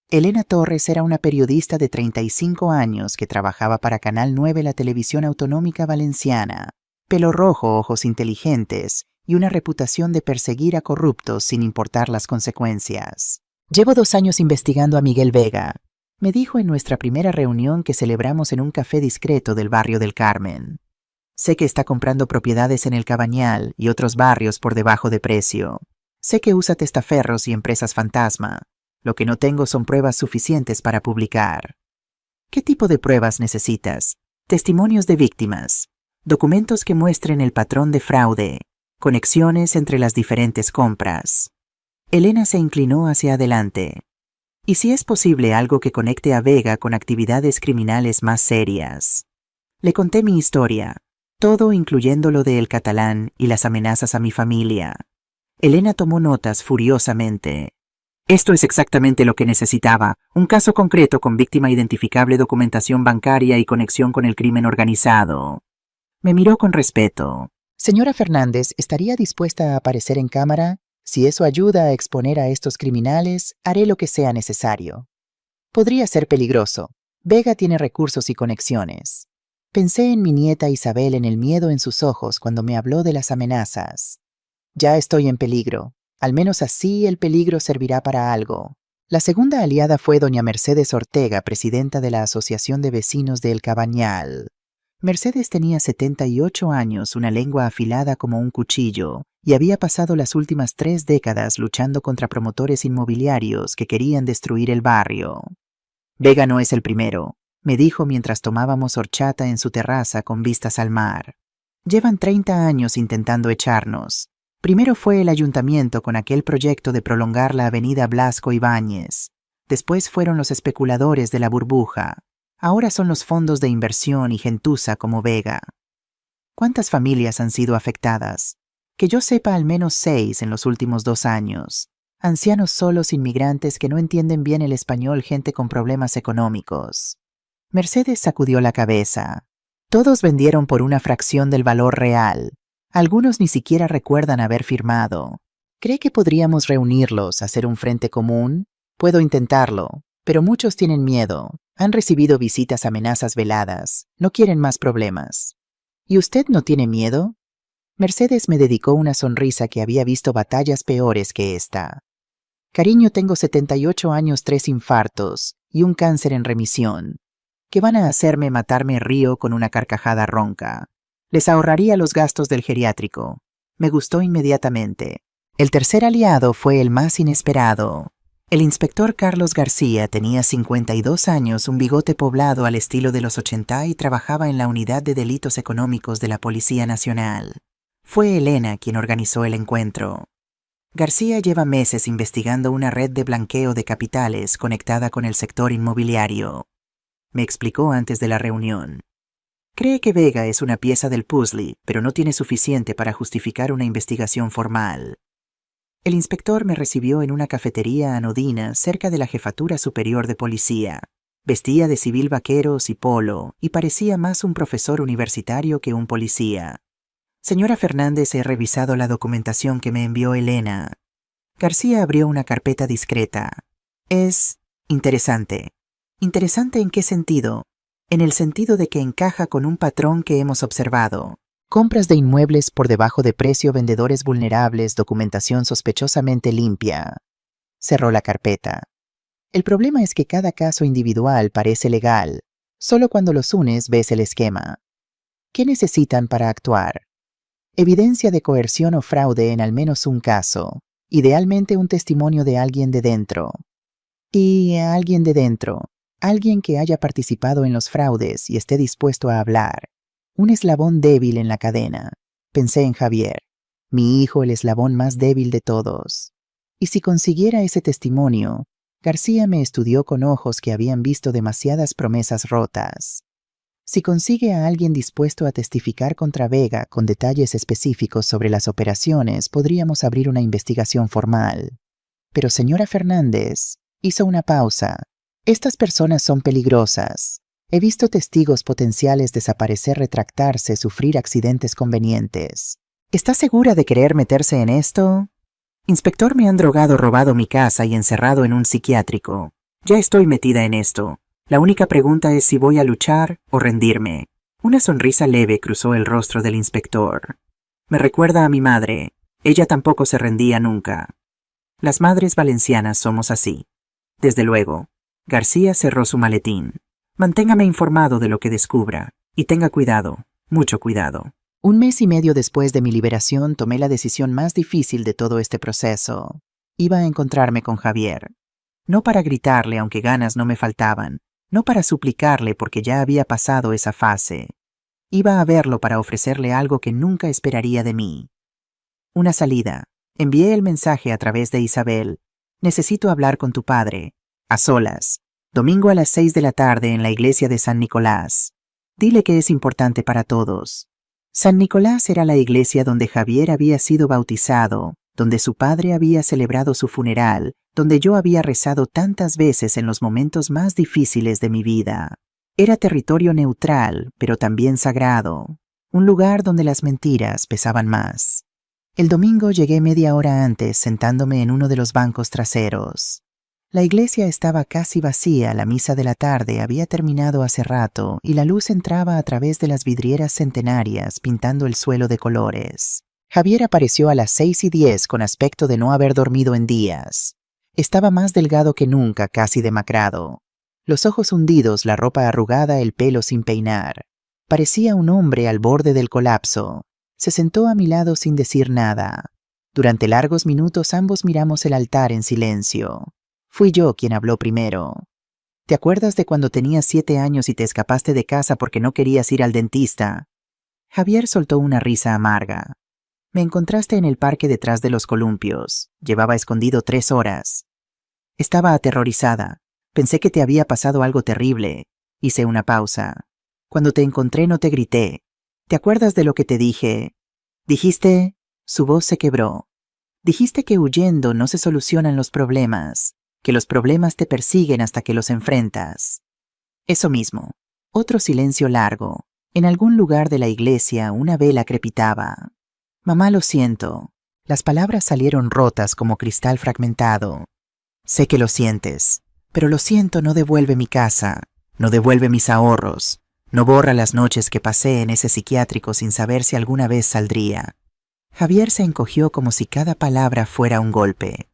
Elena Torres era una periodista de 35 años que trabajaba para Canal 9, la televisión autonómica valenciana. Pelo rojo, ojos inteligentes y una reputación de perseguir a corruptos sin importar las consecuencias. Llevo 2 años investigando a Miguel Vega, me dijo en nuestra primera reunión que celebramos en un café discreto del barrio del Carmen. Sé que está comprando propiedades en el Cabañal y otros barrios por debajo de precio. Sé que usa testaferros y empresas fantasma. Lo que no tengo son pruebas suficientes para publicar. ¿Qué tipo de pruebas necesitas? Testimonios de víctimas, documentos que muestren el patrón de fraude, conexiones entre las diferentes compras. Elena se inclinó hacia adelante. ¿Y si es posible algo que conecte a Vega con actividades criminales más serias? Le conté mi historia, todo incluyendo lo de El Catalán y las amenazas a mi familia. Elena tomó notas furiosamente. Esto es exactamente lo que necesitaba, un caso concreto con víctima identificable, documentación bancaria y conexión con el crimen organizado. Me miró con respeto. Señora Fernández, ¿estaría dispuesta a aparecer en cámara? Si eso ayuda a exponer a estos criminales, haré lo que sea necesario. Podría ser peligroso. Vega tiene recursos y conexiones. Pensé en mi nieta Isabel, en el miedo en sus ojos cuando me habló de las amenazas. Ya estoy en peligro. Al menos así el peligro servirá para algo. La segunda aliada fue doña Mercedes Ortega, presidenta de la Asociación de Vecinos de El Cabañal. Mercedes tenía 78 años, una lengua afilada como un cuchillo, y había pasado las últimas 3 décadas luchando contra promotores inmobiliarios que querían destruir el barrio. Vega no es el primero, me dijo mientras tomábamos horchata en su terraza con vistas al mar. Llevan 30 años intentando echarnos. Primero fue el ayuntamiento con aquel proyecto de prolongar la avenida Blasco Ibáñez. Después fueron los especuladores de la burbuja. Ahora son los fondos de inversión y gentuza como Vega. ¿Cuántas familias han sido afectadas? Que yo sepa, al menos 6 en los últimos 2 años. Ancianos solos, inmigrantes que no entienden bien el español, gente con problemas económicos. Mercedes sacudió la cabeza. Todos vendieron por una fracción del valor real. Algunos ni siquiera recuerdan haber firmado. ¿Cree que podríamos reunirlos, hacer un frente común? Puedo intentarlo, pero muchos tienen miedo. Han recibido visitas, amenazas veladas. No quieren más problemas. ¿Y usted no tiene miedo? Mercedes me dedicó una sonrisa que había visto batallas peores que esta. Cariño, tengo 78 años, 3 infartos y un cáncer en remisión. ¿Qué van a hacerme? Matarme? Río con una carcajada ronca. Les ahorraría los gastos del geriátrico. Me gustó inmediatamente. El tercer aliado fue el más inesperado. El inspector Carlos García tenía 52 años, un bigote poblado al estilo de los 80 y trabajaba en la Unidad de Delitos Económicos de la Policía Nacional. Fue Elena quien organizó el encuentro. García lleva meses investigando una red de blanqueo de capitales conectada con el sector inmobiliario. Me explicó antes de la reunión. Cree que Vega es una pieza del puzzle, pero no tiene suficiente para justificar una investigación formal. El inspector me recibió en una cafetería anodina cerca de la Jefatura Superior de Policía. Vestía de civil vaqueros y polo, y parecía más un profesor universitario que un policía. Señora Fernández, he revisado la documentación que me envió Elena. García abrió una carpeta discreta. Es interesante. Interesante ¿en qué sentido? En el sentido de que encaja con un patrón que hemos observado. Compras de inmuebles por debajo de precio, vendedores vulnerables, documentación sospechosamente limpia. Cerró la carpeta. El problema es que cada caso individual parece legal. Solo cuando los unes ves el esquema. ¿Qué necesitan para actuar? Evidencia de coerción o fraude en al menos un caso. Idealmente un testimonio de alguien de dentro. Y alguien de dentro. Alguien que haya participado en los fraudes y esté dispuesto a hablar. Un eslabón débil en la cadena. Pensé en Javier. Mi hijo, el eslabón más débil de todos. Y si consiguiera ese testimonio, García me estudió con ojos que habían visto demasiadas promesas rotas. Si consigue a alguien dispuesto a testificar contra Vega con detalles específicos sobre las operaciones, podríamos abrir una investigación formal. Pero señora Fernández, hizo una pausa. Estas personas son peligrosas. He visto testigos potenciales desaparecer, retractarse, sufrir accidentes convenientes. ¿Está segura de querer meterse en esto? Inspector, me han drogado, robado mi casa y encerrado en un psiquiátrico. Ya estoy metida en esto. La única pregunta es si voy a luchar o rendirme. Una sonrisa leve cruzó el rostro del inspector. Me recuerda a mi madre. Ella tampoco se rendía nunca. Las madres valencianas somos así. Desde luego. García cerró su maletín. Manténgame informado de lo que descubra. Y tenga cuidado, mucho cuidado. 1 mes y medio después de mi liberación, tomé la decisión más difícil de todo este proceso. Iba a encontrarme con Javier. No para gritarle, aunque ganas no me faltaban. No para suplicarle, porque ya había pasado esa fase. Iba a verlo para ofrecerle algo que nunca esperaría de mí. Una salida. Envié el mensaje a través de Isabel. Necesito hablar con tu padre. A solas. Domingo a las 6 de la tarde en la iglesia de San Nicolás. Dile que es importante para todos. San Nicolás era la iglesia donde Javier había sido bautizado, donde su padre había celebrado su funeral, donde yo había rezado tantas veces en los momentos más difíciles de mi vida. Era territorio neutral, pero también sagrado, un lugar donde las mentiras pesaban más. El domingo llegué media hora antes, sentándome en uno de los bancos traseros. La iglesia estaba casi vacía, la misa de la tarde había terminado hace rato y la luz entraba a través de las vidrieras centenarias pintando el suelo de colores. Javier apareció a las 6:10 con aspecto de no haber dormido en días. Estaba más delgado que nunca, casi demacrado. Los ojos hundidos, la ropa arrugada, el pelo sin peinar. Parecía un hombre al borde del colapso. Se sentó a mi lado sin decir nada. Durante largos minutos ambos miramos el altar en silencio. Fui yo quien habló primero. ¿Te acuerdas de cuando tenías 7 años y te escapaste de casa porque no querías ir al dentista? Javier soltó una risa amarga. Me encontraste en el parque detrás de los columpios. Llevaba escondido 3 horas. Estaba aterrorizada. Pensé que te había pasado algo terrible. Hice una pausa. Cuando te encontré no te grité. ¿Te acuerdas de lo que te dije? Dijiste... Su voz se quebró. Dijiste que huyendo no se solucionan los problemas. Que los problemas te persiguen hasta que los enfrentas. Eso mismo. Otro silencio largo. En algún lugar de la iglesia una vela crepitaba. Mamá, lo siento. Las palabras salieron rotas como cristal fragmentado. Sé que lo sientes, pero lo siento no devuelve mi casa, no devuelve mis ahorros, no borra las noches que pasé en ese psiquiátrico sin saber si alguna vez saldría. Javier se encogió como si cada palabra fuera un golpe.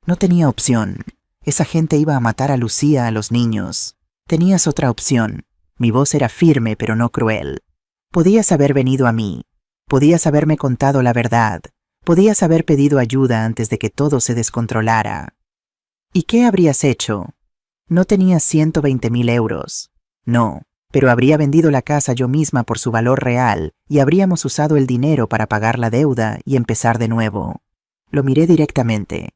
No tenía opción. Esa gente iba a matar a Lucía, a los niños. Tenías otra opción. Mi voz era firme pero no cruel. Podías haber venido a mí. Podías haberme contado la verdad. Podías haber pedido ayuda antes de que todo se descontrolara. ¿Y qué habrías hecho? No tenías 120.000 euros. No, pero habría vendido la casa yo misma por su valor real y habríamos usado el dinero para pagar la deuda y empezar de nuevo. Lo miré directamente.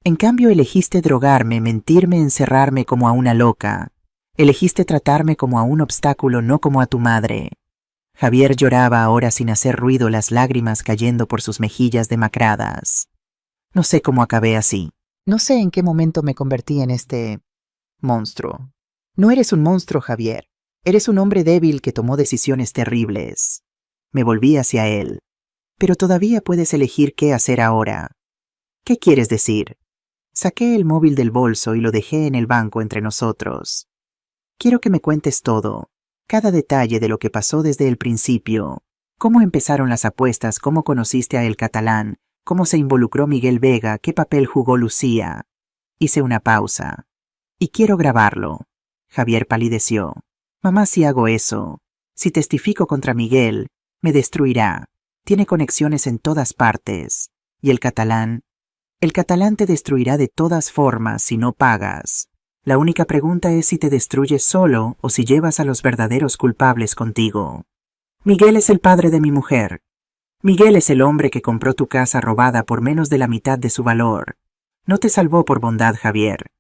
En cambio elegiste drogarme, mentirme, encerrarme como a una loca. Elegiste tratarme como a un obstáculo, no como a tu madre. Javier lloraba ahora sin hacer ruido, las lágrimas cayendo por sus mejillas demacradas. No sé cómo acabé así. No sé en qué momento me convertí en este... monstruo. No eres un monstruo, Javier. Eres un hombre débil que tomó decisiones terribles. Me volví hacia él. Pero todavía puedes elegir qué hacer ahora. ¿Qué quieres decir? Saqué el móvil del bolso y lo dejé en el banco entre nosotros. Quiero que me cuentes todo, cada detalle de lo que pasó desde el principio. Cómo empezaron las apuestas, cómo conociste a El Catalán, cómo se involucró Miguel Vega, qué papel jugó Lucía. Hice una pausa. Y quiero grabarlo. Javier palideció. Mamá, si hago eso, si testifico contra Miguel, me destruirá. Tiene conexiones en todas partes. ¿Y el catalán? El catalán te destruirá de todas formas si no pagas. La única pregunta es si te destruyes solo o si llevas a los verdaderos culpables contigo. Miguel es el padre de mi mujer. Miguel es el hombre que compró tu casa robada por menos de la mitad de su valor. No te salvó por bondad, Javier.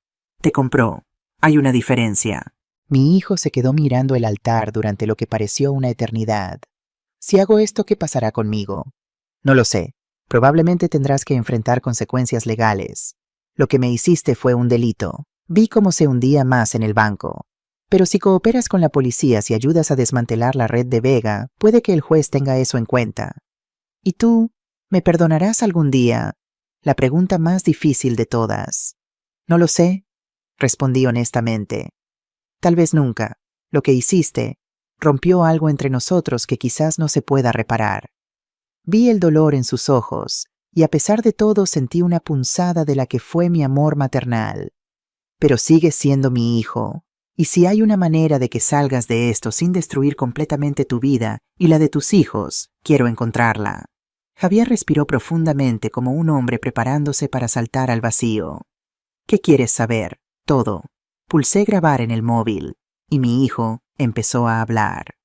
Te compró. Hay una diferencia. Mi hijo se quedó mirando el altar durante lo que pareció una eternidad. Si hago esto, ¿qué pasará conmigo? No lo sé. Probablemente tendrás que enfrentar consecuencias legales. Lo que me hiciste fue un delito. Vi cómo se hundía más en el banco. Pero si cooperas con la policía y ayudas a desmantelar la red de Vega, puede que el juez tenga eso en cuenta. ¿Y tú? ¿Me perdonarás algún día? La pregunta más difícil de todas. No lo sé, respondí honestamente. Tal vez nunca. Lo que hiciste rompió algo entre nosotros que quizás no se pueda reparar. Vi el dolor en sus ojos, y a pesar de todo sentí una punzada de la que fue mi amor maternal. Pero sigues siendo mi hijo. Y si hay una manera de que salgas de esto sin destruir completamente tu vida y la de tus hijos, quiero encontrarla. Javier respiró profundamente como un hombre preparándose para saltar al vacío. ¿Qué quieres saber? Todo. Pulsé grabar en el móvil, y mi hijo empezó a hablar.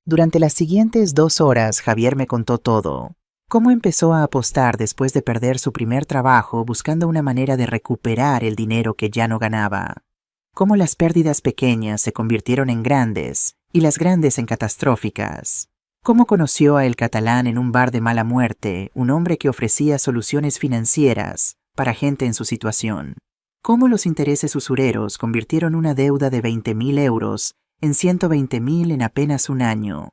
Durante las siguientes 2 horas, Javier me contó todo. Cómo empezó a apostar después de perder su primer trabajo buscando una manera de recuperar el dinero que ya no ganaba. Cómo las pérdidas pequeñas se convirtieron en grandes y las grandes en catastróficas. Cómo conoció a El Catalán en un bar de mala muerte, un hombre que ofrecía soluciones financieras para gente en su situación. Cómo los intereses usureros convirtieron una deuda de 20.000 euros en 120.000 en apenas un año.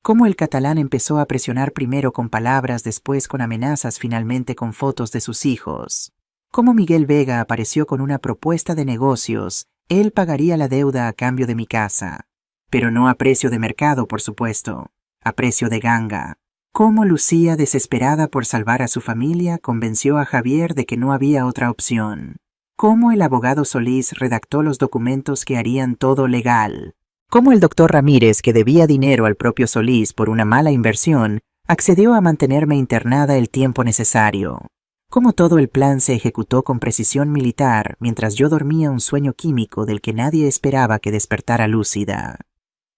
Cómo El Catalán empezó a presionar primero con palabras, después con amenazas, finalmente con fotos de sus hijos. Cómo Miguel Vega apareció con una propuesta de negocios. Él pagaría la deuda a cambio de mi casa. Pero no a precio de mercado, por supuesto. A precio de ganga. Cómo Lucía, desesperada por salvar a su familia, convenció a Javier de que no había otra opción. Cómo el abogado Solís redactó los documentos que harían todo legal. Cómo el doctor Ramírez, que debía dinero al propio Solís por una mala inversión, accedió a mantenerme internada el tiempo necesario. Cómo todo el plan se ejecutó con precisión militar mientras yo dormía un sueño químico del que nadie esperaba que despertara lúcida.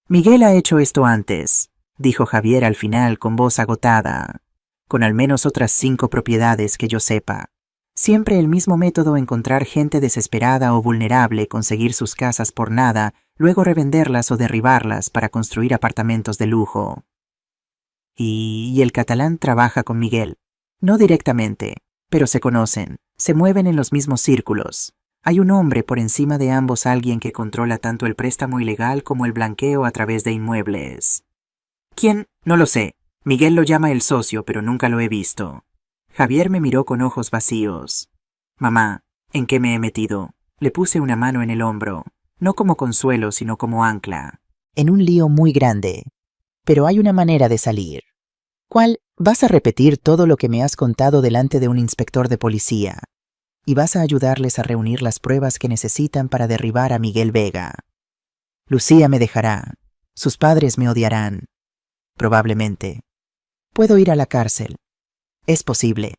Miguel ha hecho esto antes, dijo Javier al final con voz agotada, con al menos otras 5 propiedades que yo sepa. Siempre el mismo método: encontrar gente desesperada o vulnerable, conseguir sus casas por nada, luego revenderlas o derribarlas para construir apartamentos de lujo. Y El Catalán trabaja con Miguel. No directamente, pero se conocen, se mueven en los mismos círculos. Hay un hombre por encima de ambos, alguien que controla tanto el préstamo ilegal como el blanqueo a través de inmuebles. ¿Quién? No lo sé. Miguel lo llama el socio, pero nunca lo he visto. Javier me miró con ojos vacíos. Mamá, ¿en qué me he metido? Le puse una mano en el hombro, no como consuelo, sino como ancla. En un lío muy grande. Pero hay una manera de salir. ¿Cuál? Vas a repetir todo lo que me has contado delante de un inspector de policía. Y vas a ayudarles a reunir las pruebas que necesitan para derribar a Miguel Vega. Lucía me dejará. Sus padres me odiarán. Probablemente. Puedo ir a la cárcel. Es posible.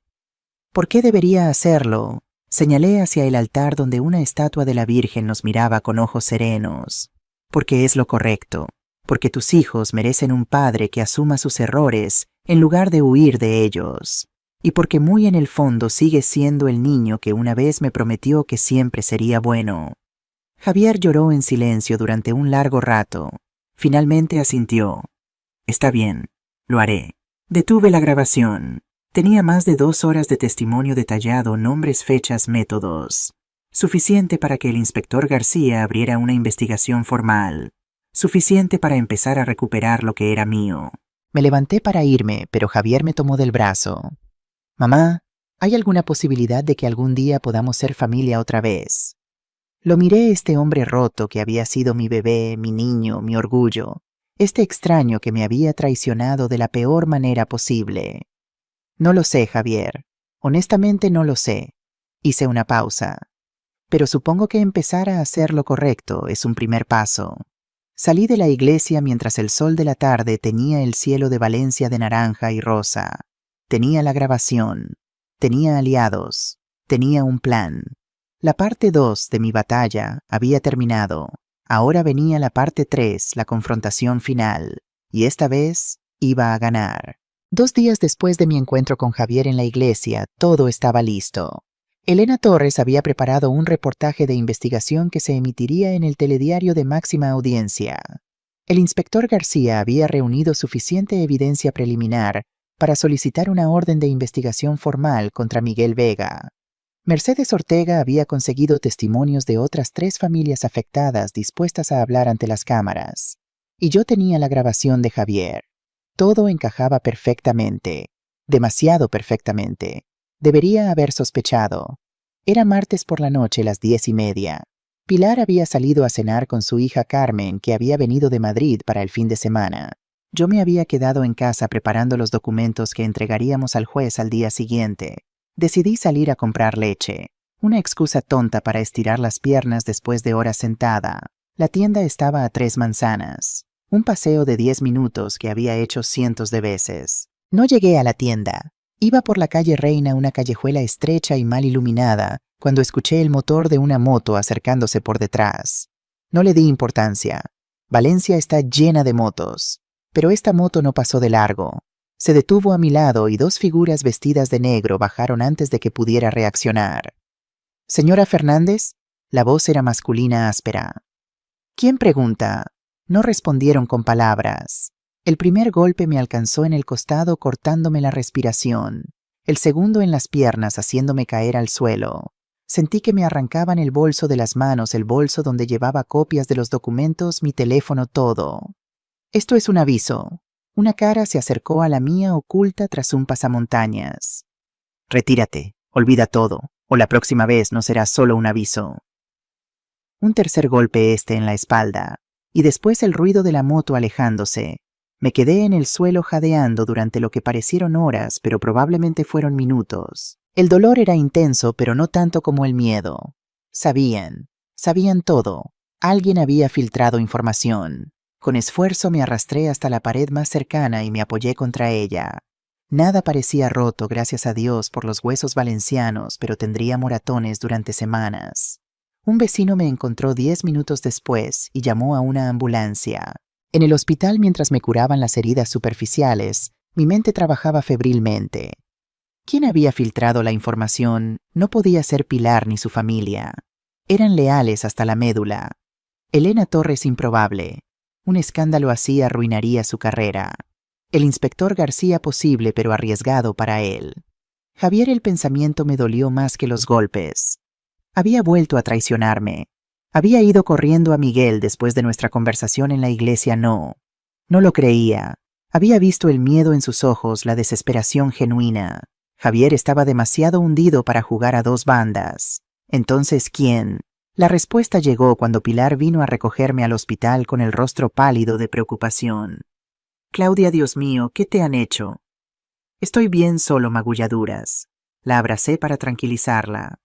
¿Por qué debería hacerlo? Señalé hacia el altar donde una estatua de la Virgen nos miraba con ojos serenos. Porque es lo correcto. Porque tus hijos merecen un padre que asuma sus errores en lugar de huir de ellos. Y porque muy en el fondo sigue siendo el niño que una vez me prometió que siempre sería bueno. Javier lloró en silencio durante un largo rato. Finalmente asintió. Está bien, lo haré. Detuve la grabación. Tenía más de 2 horas de testimonio detallado, nombres, fechas, métodos. Suficiente para que el inspector García abriera una investigación formal. Suficiente para empezar a recuperar lo que era mío. Me levanté para irme, pero Javier me tomó del brazo. Mamá, ¿hay alguna posibilidad de que algún día podamos ser familia otra vez? Lo miré, este hombre roto que había sido mi bebé, mi niño, mi orgullo, este extraño que me había traicionado de la peor manera posible. No lo sé, Javier. Honestamente no lo sé. Hice una pausa. Pero supongo que empezar a hacer lo correcto es un primer paso. Salí de la iglesia mientras el sol de la tarde teñía el cielo de Valencia de naranja y rosa. Tenía la grabación. Tenía aliados. Tenía un plan. La parte 2 de mi batalla había terminado. Ahora venía la parte 3, la confrontación final. Y esta vez iba a ganar. 2 días después de mi encuentro con Javier en la iglesia, todo estaba listo. Elena Torres había preparado un reportaje de investigación que se emitiría en el telediario de máxima audiencia. El inspector García había reunido suficiente evidencia preliminar para solicitar una orden de investigación formal contra Miguel Vega. Mercedes Ortega había conseguido testimonios de otras 3 familias afectadas dispuestas a hablar ante las cámaras. Y yo tenía la grabación de Javier. Todo encajaba perfectamente. Demasiado perfectamente. Debería haber sospechado. Era martes por la noche, las 10:30. Pilar había salido a cenar con su hija Carmen, que había venido de Madrid para el fin de semana. Yo me había quedado en casa preparando los documentos que entregaríamos al juez al día siguiente. Decidí salir a comprar leche. Una excusa tonta para estirar las piernas después de horas sentada. La tienda estaba a 3 manzanas. Un paseo de 10 minutos que había hecho cientos de veces. No llegué a la tienda. Iba por la calle Reina, una callejuela estrecha y mal iluminada, cuando escuché el motor de una moto acercándose por detrás. No le di importancia. Valencia está llena de motos. Pero esta moto no pasó de largo. Se detuvo a mi lado y 2 figuras vestidas de negro bajaron antes de que pudiera reaccionar. «¿Señora Fernández?» La voz era masculina áspera. «¿Quién pregunta?» No respondieron con palabras. El primer golpe me alcanzó en el costado cortándome la respiración. El segundo en las piernas haciéndome caer al suelo. Sentí que me arrancaban el bolso de las manos, el bolso donde llevaba copias de los documentos, mi teléfono, todo. «Esto es un aviso». Una cara se acercó a la mía oculta tras un pasamontañas. «Retírate, olvida todo, o la próxima vez no será solo un aviso». Un tercer golpe en la espalda, y después el ruido de la moto alejándose. Me quedé en el suelo jadeando durante lo que parecieron horas, pero probablemente fueron minutos. El dolor era intenso, pero no tanto como el miedo. Sabían todo. Alguien había filtrado información. Con esfuerzo me arrastré hasta la pared más cercana y me apoyé contra ella. Nada parecía roto, gracias a Dios, por los huesos valencianos, pero tendría moratones durante semanas. Un vecino me encontró 10 minutos después y llamó a una ambulancia. En el hospital, mientras me curaban las heridas superficiales, mi mente trabajaba febrilmente. ¿Quién había filtrado la información? No podía ser Pilar ni su familia. Eran leales hasta la médula. Elena Torres, improbable. Un escándalo así arruinaría su carrera. El inspector García, posible pero arriesgado para él. Javier, el pensamiento me dolió más que los golpes. Había vuelto a traicionarme. Había ido corriendo a Miguel después de nuestra conversación en la iglesia. No lo creía. Había visto el miedo en sus ojos, la desesperación genuina. Javier estaba demasiado hundido para jugar a 2 bandas. Entonces, ¿quién? La respuesta llegó cuando Pilar vino a recogerme al hospital con el rostro pálido de preocupación. «Claudia, Dios mío, ¿qué te han hecho?» «Estoy bien, solo magulladuras». La abracé para tranquilizarla.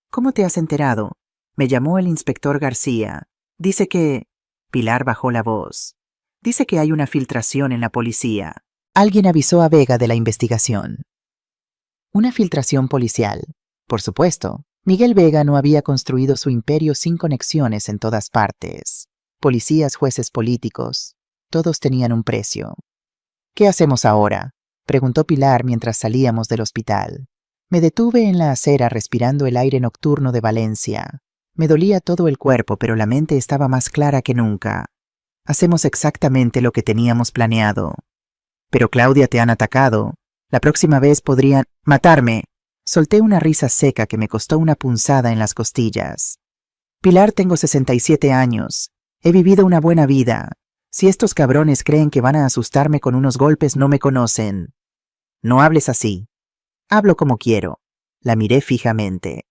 «¿Cómo te has enterado?» Me llamó el inspector García. Dice que... Pilar bajó la voz. Dice que hay una filtración en la policía. Alguien avisó a Vega de la investigación. Una filtración policial. Por supuesto. Miguel Vega no había construido su imperio sin conexiones en todas partes. Policías, jueces, políticos, todos tenían un precio. «¿Qué hacemos ahora?», preguntó Pilar mientras salíamos del hospital. Me detuve en la acera respirando el aire nocturno de Valencia. Me dolía todo el cuerpo, pero la mente estaba más clara que nunca. «Hacemos exactamente lo que teníamos planeado». «Pero Claudia, te han atacado. La próxima vez podrían matarme». Solté una risa seca que me costó una punzada en las costillas. «Pilar, tengo 67 años. He vivido una buena vida. Si estos cabrones creen que van a asustarme con unos golpes, no me conocen». «No hables así». «Hablo como quiero». La miré fijamente.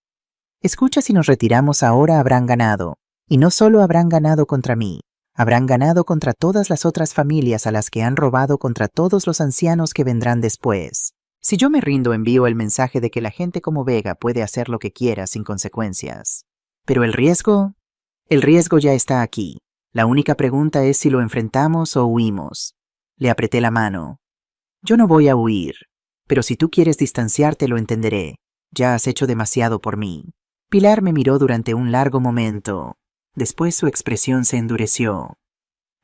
Escucha, si nos retiramos ahora habrán ganado. Y no solo habrán ganado contra mí, habrán ganado contra todas las otras familias a las que han robado, contra todos los ancianos que vendrán después. Si yo me rindo, envío el mensaje de que la gente como Vega puede hacer lo que quiera sin consecuencias. Pero el riesgo ya está aquí. La única pregunta es si lo enfrentamos o huimos. Le apreté la mano. Yo no voy a huir, pero si tú quieres distanciarte lo entenderé. Ya has hecho demasiado por mí. Pilar me miró durante un largo momento. Después su expresión se endureció.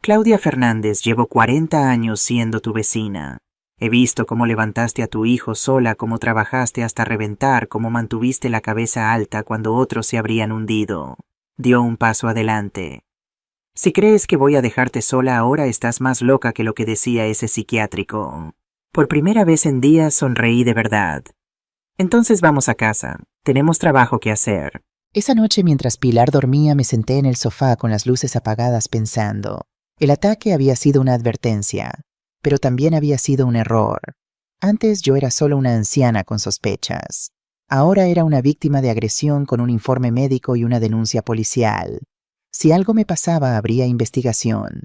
Claudia Fernández, llevo 40 años siendo tu vecina. He visto cómo levantaste a tu hijo sola, cómo trabajaste hasta reventar, cómo mantuviste la cabeza alta cuando otros se habrían hundido. Dio un paso adelante. Si crees que voy a dejarte sola ahora, estás más loca que lo que decía ese psiquiátrico. Por primera vez en días sonreí de verdad. Entonces vamos a casa. Tenemos trabajo que hacer. Esa noche, mientras Pilar dormía, me senté en el sofá con las luces apagadas pensando. El ataque había sido una advertencia, pero también había sido un error. Antes yo era solo una anciana con sospechas. Ahora era una víctima de agresión con un informe médico y una denuncia policial. Si algo me pasaba, habría investigación.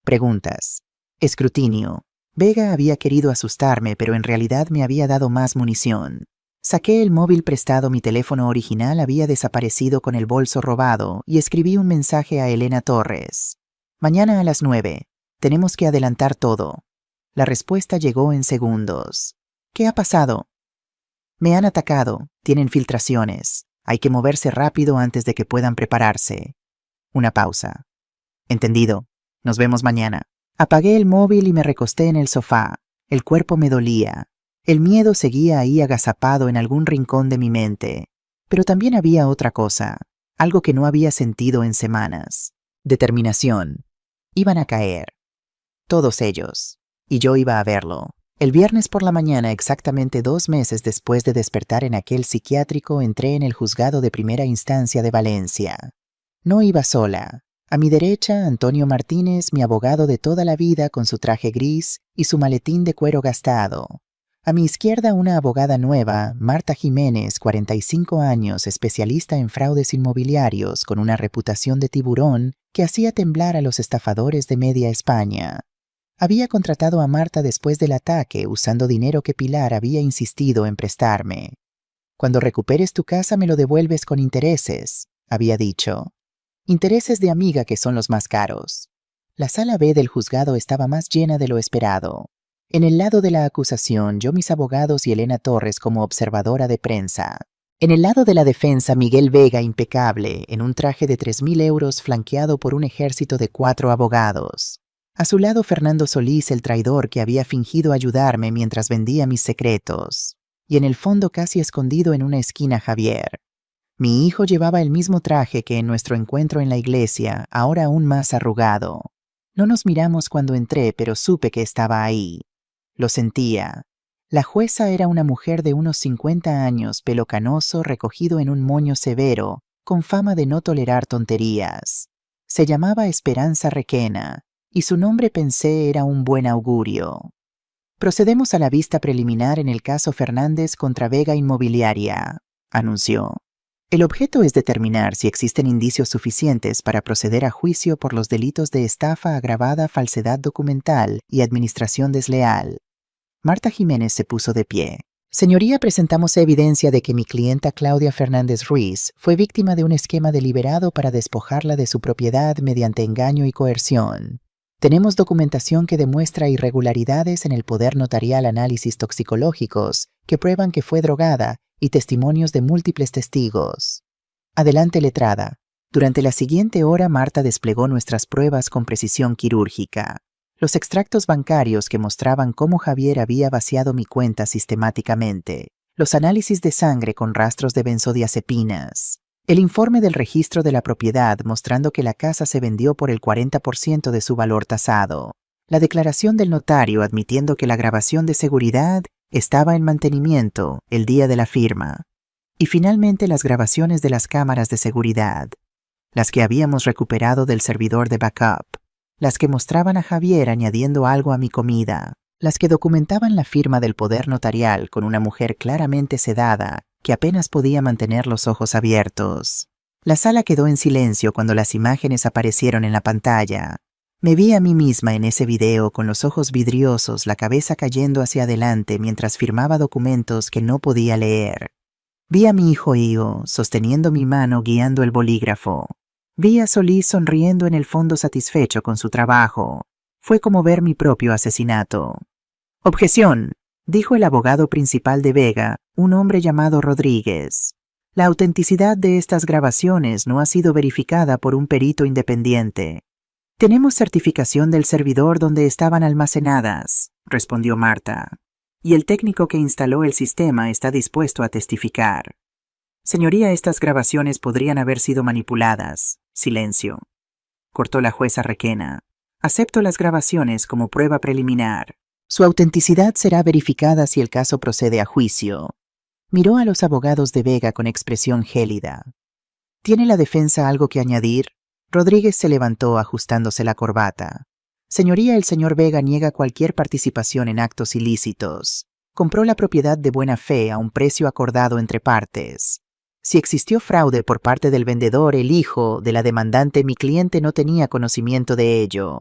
Preguntas. Escrutinio. Vega había querido asustarme, pero en realidad me había dado más munición. Saqué el móvil prestado, mi teléfono original había desaparecido con el bolso robado y escribí un mensaje a Elena Torres. Mañana a las 9. Tenemos que adelantar todo. La respuesta llegó en segundos. ¿Qué ha pasado? Me han atacado. Tienen filtraciones. Hay que moverse rápido antes de que puedan prepararse. Una pausa. Entendido. Nos vemos mañana. Apagué el móvil y me recosté en el sofá. El cuerpo me dolía. El miedo seguía ahí agazapado en algún rincón de mi mente. Pero también había otra cosa, algo que no había sentido en semanas. Determinación. Iban a caer. Todos ellos. Y yo iba a verlo. El viernes por la mañana, exactamente 2 meses después de despertar en aquel psiquiátrico, entré en el juzgado de primera instancia de Valencia. No iba sola. A mi derecha, Antonio Martínez, mi abogado de toda la vida, con su traje gris y su maletín de cuero gastado. A mi izquierda, una abogada nueva, Marta Jiménez, 45 años, especialista en fraudes inmobiliarios, con una reputación de tiburón que hacía temblar a los estafadores de media España. Había contratado a Marta después del ataque, usando dinero que Pilar había insistido en prestarme. Cuando recuperes tu casa me lo devuelves con intereses, había dicho. Intereses de amiga, que son los más caros. La sala B del juzgado estaba más llena de lo esperado. En el lado de la acusación, yo, mis abogados y Elena Torres como observadora de prensa. En el lado de la defensa, Miguel Vega, impecable, en un traje de 3.000 euros, flanqueado por un ejército de 4 abogados. A su lado, Fernando Solís, el traidor que había fingido ayudarme mientras vendía mis secretos. Y en el fondo, casi escondido en una esquina, Javier. Mi hijo llevaba el mismo traje que en nuestro encuentro en la iglesia, ahora aún más arrugado. No nos miramos cuando entré, pero supe que estaba ahí. Lo sentía. La jueza era una mujer de unos 50 años, pelo canoso, recogido en un moño severo, con fama de no tolerar tonterías. Se llamaba Esperanza Requena, y su nombre, pensé, era un buen augurio. Procedemos a la vista preliminar en el caso Fernández contra Vega Inmobiliaria, anunció. El objeto es determinar si existen indicios suficientes para proceder a juicio por los delitos de estafa agravada, falsedad documental y administración desleal. Marta Jiménez se puso de pie. Señoría, presentamos evidencia de que mi clienta Claudia Fernández Ruiz fue víctima de un esquema deliberado para despojarla de su propiedad mediante engaño y coerción. Tenemos documentación que demuestra irregularidades en el poder notarial, análisis toxicológicos que prueban que fue drogada y testimonios de múltiples testigos. Adelante, letrada. Durante la siguiente hora, Marta desplegó nuestras pruebas con precisión quirúrgica. Los extractos bancarios que mostraban cómo Javier había vaciado mi cuenta sistemáticamente. Los análisis de sangre con rastros de benzodiazepinas. El informe del registro de la propiedad mostrando que la casa se vendió por el 40% de su valor tasado. La declaración del notario admitiendo que la grabación de seguridad estaba en mantenimiento el día de la firma. Y finalmente las grabaciones de las cámaras de seguridad, las que habíamos recuperado del servidor de backup, las que mostraban a Javier añadiendo algo a mi comida, las que documentaban la firma del poder notarial con una mujer claramente sedada que apenas podía mantener los ojos abiertos. La sala quedó en silencio cuando las imágenes aparecieron en la pantalla. Me vi a mí misma en ese video con los ojos vidriosos, la cabeza cayendo hacia adelante mientras firmaba documentos que no podía leer. Vi a mi hijo Io sosteniendo mi mano guiando el bolígrafo. Vi a Solís sonriendo en el fondo satisfecho con su trabajo. Fue como ver mi propio asesinato. «Objeción», dijo el abogado principal de Vega, un hombre llamado Rodríguez. «La autenticidad de estas grabaciones no ha sido verificada por un perito independiente». «Tenemos certificación del servidor donde estaban almacenadas», respondió Marta. «Y el técnico que instaló el sistema está dispuesto a testificar». «Señoría, estas grabaciones podrían haber sido manipuladas». «Silencio», cortó la jueza Requena. «Acepto las grabaciones como prueba preliminar. Su autenticidad será verificada si el caso procede a juicio». Miró a los abogados de Vega con expresión gélida. «¿Tiene la defensa algo que añadir?» Rodríguez se levantó ajustándose la corbata. «Señoría, el señor Vega niega cualquier participación en actos ilícitos. Compró la propiedad de buena fe a un precio acordado entre partes. Si existió fraude por parte del vendedor, el hijo de la demandante, mi cliente no tenía conocimiento de ello».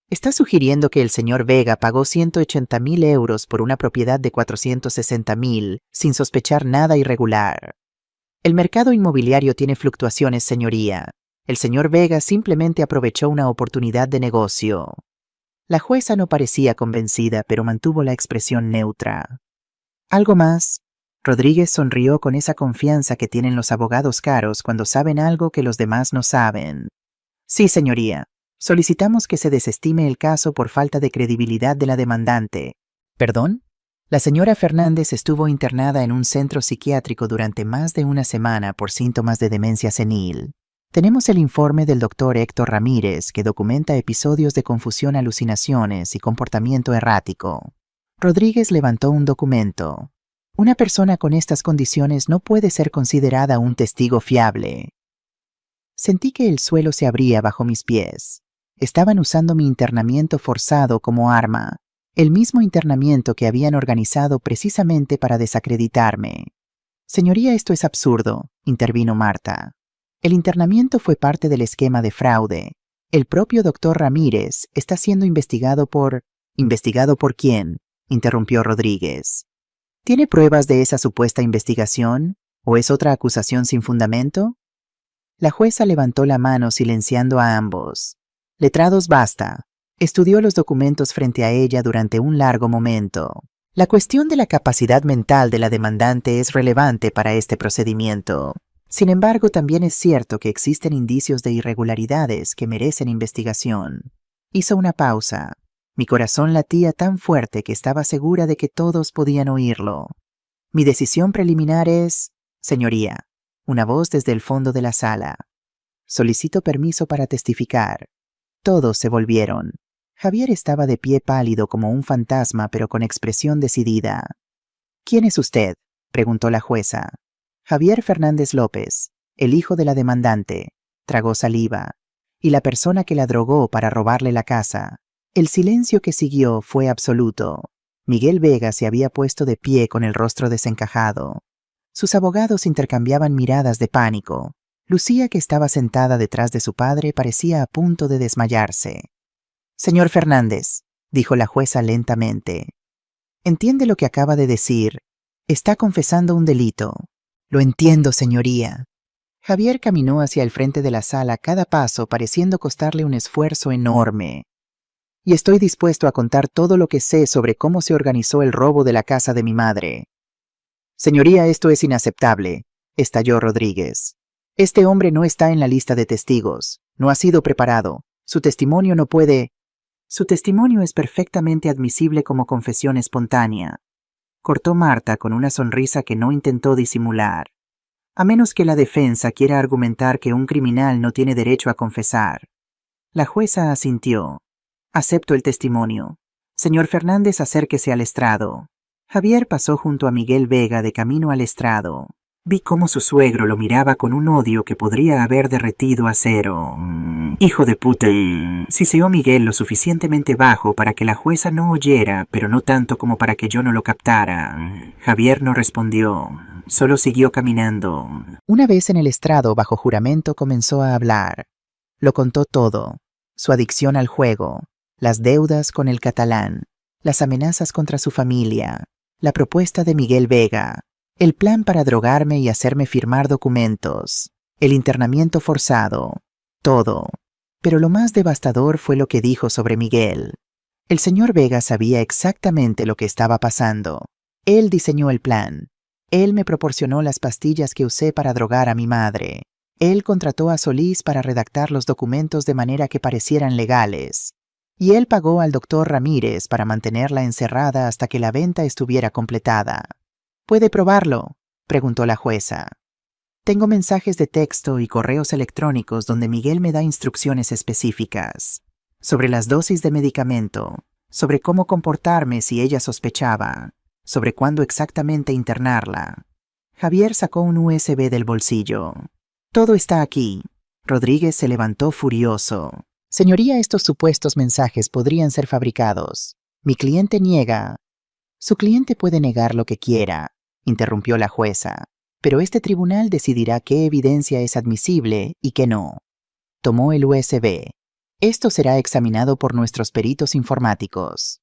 «¿Está sugiriendo que el señor Vega pagó 180.000 euros por una propiedad de 460.000 sin sospechar nada irregular?» «El mercado inmobiliario tiene fluctuaciones, señoría. El señor Vega simplemente aprovechó una oportunidad de negocio». La jueza no parecía convencida, pero mantuvo la expresión neutra. «¿Algo más?» Rodríguez sonrió con esa confianza que tienen los abogados caros cuando saben algo que los demás no saben. «Sí, señoría. Solicitamos que se desestime el caso por falta de credibilidad de la demandante». «¿Perdón?» La señora Fernández estuvo internada en un centro psiquiátrico durante más de una semana por síntomas de demencia senil. Tenemos el informe del doctor Héctor Ramírez que documenta episodios de confusión, alucinaciones y comportamiento errático. Rodríguez levantó un documento. Una persona con estas condiciones no puede ser considerada un testigo fiable. Sentí que el suelo se abría bajo mis pies. Estaban usando mi internamiento forzado como arma, el mismo internamiento que habían organizado precisamente para desacreditarme. «Señoría, esto es absurdo», intervino Marta. «El internamiento fue parte del esquema de fraude. El propio doctor Ramírez está siendo investigado por...» «¿Investigado por quién?», interrumpió Rodríguez. «¿Tiene pruebas de esa supuesta investigación? ¿O es otra acusación sin fundamento?» La jueza levantó la mano silenciando a ambos. «Letrados, basta». Estudió los documentos frente a ella durante un largo momento. «La cuestión de la capacidad mental de la demandante es relevante para este procedimiento. Sin embargo, también es cierto que existen indicios de irregularidades que merecen investigación». Hizo una pausa. Mi corazón latía tan fuerte que estaba segura de que todos podían oírlo. «Mi decisión preliminar es...» «Señoría», una voz desde el fondo de la sala. «Solicito permiso para testificar». Todos se volvieron. Javier estaba de pie pálido como un fantasma, pero con expresión decidida. «¿Quién es usted?», preguntó la jueza. «Javier Fernández López, el hijo de la demandante», tragó saliva, «y la persona que la drogó para robarle la casa». El silencio que siguió fue absoluto. Miguel Vega se había puesto de pie con el rostro desencajado. Sus abogados intercambiaban miradas de pánico. Lucía, que estaba sentada detrás de su padre, parecía a punto de desmayarse. «Señor Fernández», dijo la jueza lentamente, «¿entiende lo que acaba de decir? Está confesando un delito». «Lo entiendo, señoría». Javier caminó hacia el frente de la sala, cada paso pareciendo costarle un esfuerzo enorme. «Y estoy dispuesto a contar todo lo que sé sobre cómo se organizó el robo de la casa de mi madre». «Señoría, esto es inaceptable», estalló Rodríguez. «Este hombre no está en la lista de testigos. No ha sido preparado. Su testimonio no puede...» «Su testimonio es perfectamente admisible como confesión espontánea», cortó Marta con una sonrisa que no intentó disimular. «A menos que la defensa quiera argumentar que un criminal no tiene derecho a confesar». La jueza asintió. «Acepto el testimonio. Señor Fernández, acérquese al estrado». Javier pasó junto a Miguel Vega de camino al estrado. Vi cómo su suegro lo miraba con un odio que podría haber derretido acero. «Hijo de puta», siseó Miguel lo suficientemente bajo para que la jueza no oyera, pero no tanto como para que yo no lo captara. Javier no respondió. Solo siguió caminando. Una vez en el estrado, bajo juramento, comenzó a hablar. Lo contó todo. Su adicción al juego, las deudas con el catalán, las amenazas contra su familia, la propuesta de Miguel Vega, el plan para drogarme y hacerme firmar documentos, el internamiento forzado, todo. Pero lo más devastador fue lo que dijo sobre Miguel. El señor Vega sabía exactamente lo que estaba pasando. Él diseñó el plan. Él me proporcionó las pastillas que usé para drogar a mi madre. Él contrató a Solís para redactar los documentos de manera que parecieran legales. Y él pagó al doctor Ramírez para mantenerla encerrada hasta que la venta estuviera completada. ¿Puede probarlo?, preguntó la jueza. Tengo mensajes de texto y correos electrónicos donde Miguel me da instrucciones específicas sobre las dosis de medicamento, sobre cómo comportarme si ella sospechaba, sobre cuándo exactamente internarla. Javier sacó un USB del bolsillo. Todo está aquí. Rodríguez se levantó furioso. Señoría, estos supuestos mensajes podrían ser fabricados. Mi cliente niega. Su cliente puede negar lo que quiera, interrumpió la jueza, pero este tribunal decidirá qué evidencia es admisible y qué no. Tomó el USB. Esto será examinado por nuestros peritos informáticos.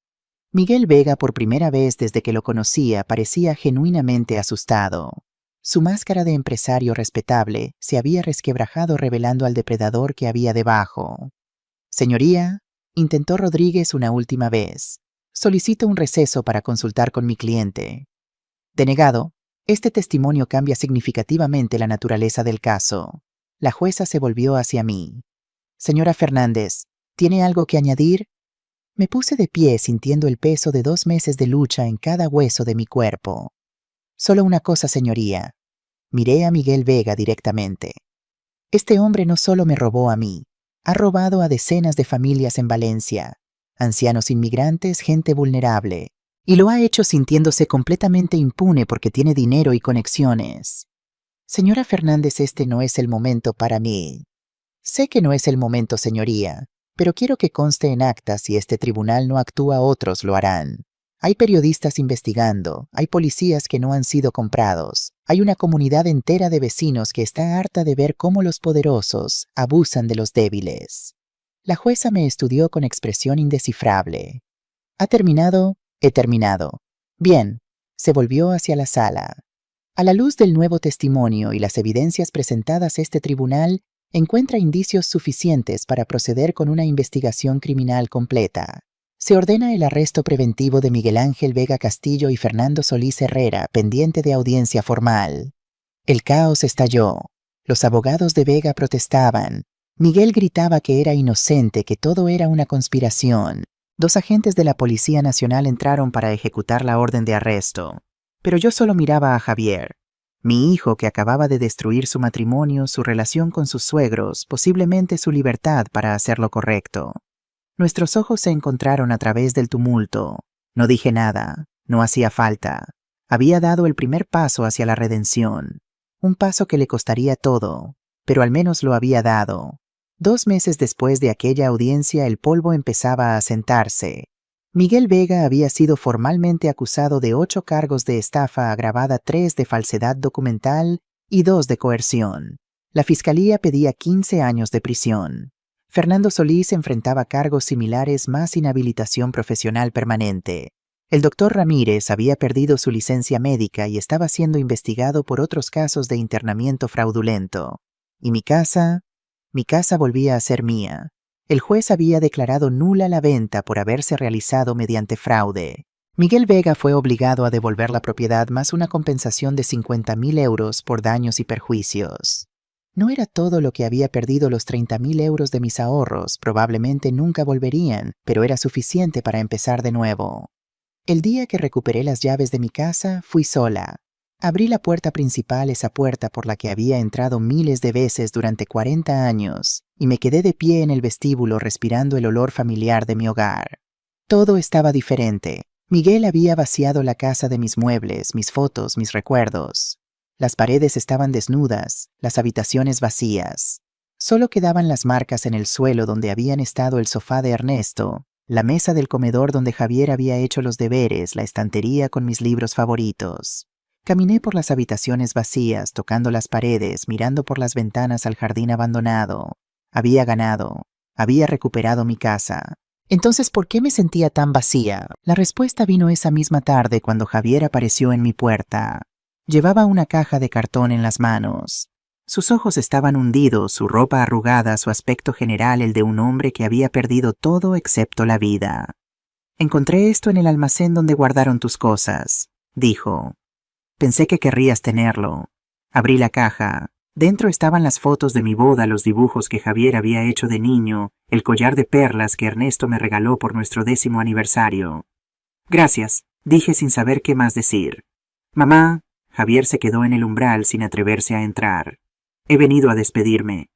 Miguel Vega, por primera vez desde que lo conocía, parecía genuinamente asustado. Su máscara de empresario respetable se había resquebrajado revelando al depredador que había debajo. Señoría, intentó Rodríguez una última vez. Solicito un receso para consultar con mi cliente. Denegado, este testimonio cambia significativamente la naturaleza del caso. La jueza se volvió hacia mí. Señora Fernández, ¿tiene algo que añadir? Me puse de pie sintiendo el peso de 2 meses de lucha en cada hueso de mi cuerpo. Solo una cosa, señoría. Miré a Miguel Vega directamente. Este hombre no solo me robó a mí, ha robado a decenas de familias en Valencia, ancianos inmigrantes, gente vulnerable, y lo ha hecho sintiéndose completamente impune porque tiene dinero y conexiones. Señora Fernández, este no es el momento para mí. Sé que no es el momento, señoría, pero quiero que conste en acta: si este tribunal no actúa, otros lo harán. Hay periodistas investigando, hay policías que no han sido comprados, hay una comunidad entera de vecinos que está harta de ver cómo los poderosos abusan de los débiles. La jueza me estudió con expresión indescifrable. ¿Ha terminado? He terminado. Bien, se volvió hacia la sala. A la luz del nuevo testimonio y las evidencias presentadas, este tribunal encuentra indicios suficientes para proceder con una investigación criminal completa. Se ordena el arresto preventivo de Miguel Ángel Vega Castillo y Fernando Solís Herrera, pendiente de audiencia formal. El caos estalló. Los abogados de Vega protestaban. Miguel gritaba que era inocente, que todo era una conspiración. 2 agentes de la Policía Nacional entraron para ejecutar la orden de arresto. Pero yo solo miraba a Javier, mi hijo, que acababa de destruir su matrimonio, su relación con sus suegros, posiblemente su libertad para hacer lo correcto. Nuestros ojos se encontraron a través del tumulto. No dije nada, no hacía falta. Había dado el primer paso hacia la redención. Un paso que le costaría todo, pero al menos lo había dado. 2 meses después de aquella audiencia, el polvo empezaba a asentarse. Miguel Vega había sido formalmente acusado de 8 cargos de estafa agravada, 3 de falsedad documental y 2 de coerción. La fiscalía pedía 15 años de prisión. Fernando Solís enfrentaba cargos similares más inhabilitación profesional permanente. El doctor Ramírez había perdido su licencia médica y estaba siendo investigado por otros casos de internamiento fraudulento. Y mi casa volvía a ser mía. El juez había declarado nula la venta por haberse realizado mediante fraude. Miguel Vega fue obligado a devolver la propiedad más una compensación de 50.000 euros por daños y perjuicios. No era todo lo que había perdido. Los 30.000 euros de mis ahorros probablemente nunca volverían, pero era suficiente para empezar de nuevo. El día que recuperé las llaves de mi casa, fui sola. Abrí la puerta principal, esa puerta por la que había entrado miles de veces durante 40 años, y me quedé de pie en el vestíbulo respirando el olor familiar de mi hogar. Todo estaba diferente. Miguel había vaciado la casa de mis muebles, mis fotos, mis recuerdos. Las paredes estaban desnudas, las habitaciones vacías. Solo quedaban las marcas en el suelo donde habían estado el sofá de Ernesto, la mesa del comedor donde Javier había hecho los deberes, la estantería con mis libros favoritos. Caminé por las habitaciones vacías, tocando las paredes, mirando por las ventanas al jardín abandonado. Había ganado. Había recuperado mi casa. Entonces, ¿por qué me sentía tan vacía? La respuesta vino esa misma tarde cuando Javier apareció en mi puerta. Llevaba una caja de cartón en las manos. Sus ojos estaban hundidos, su ropa arrugada, su aspecto general el de un hombre que había perdido todo excepto la vida. «Encontré esto en el almacén donde guardaron tus cosas», dijo. «Pensé que querrías tenerlo». Abrí la caja. Dentro estaban las fotos de mi boda, los dibujos que Javier había hecho de niño, el collar de perlas que Ernesto me regaló por nuestro 10º aniversario. «Gracias», dije sin saber qué más decir. «Mamá», Javier se quedó en el umbral sin atreverse a entrar. «He venido a despedirme».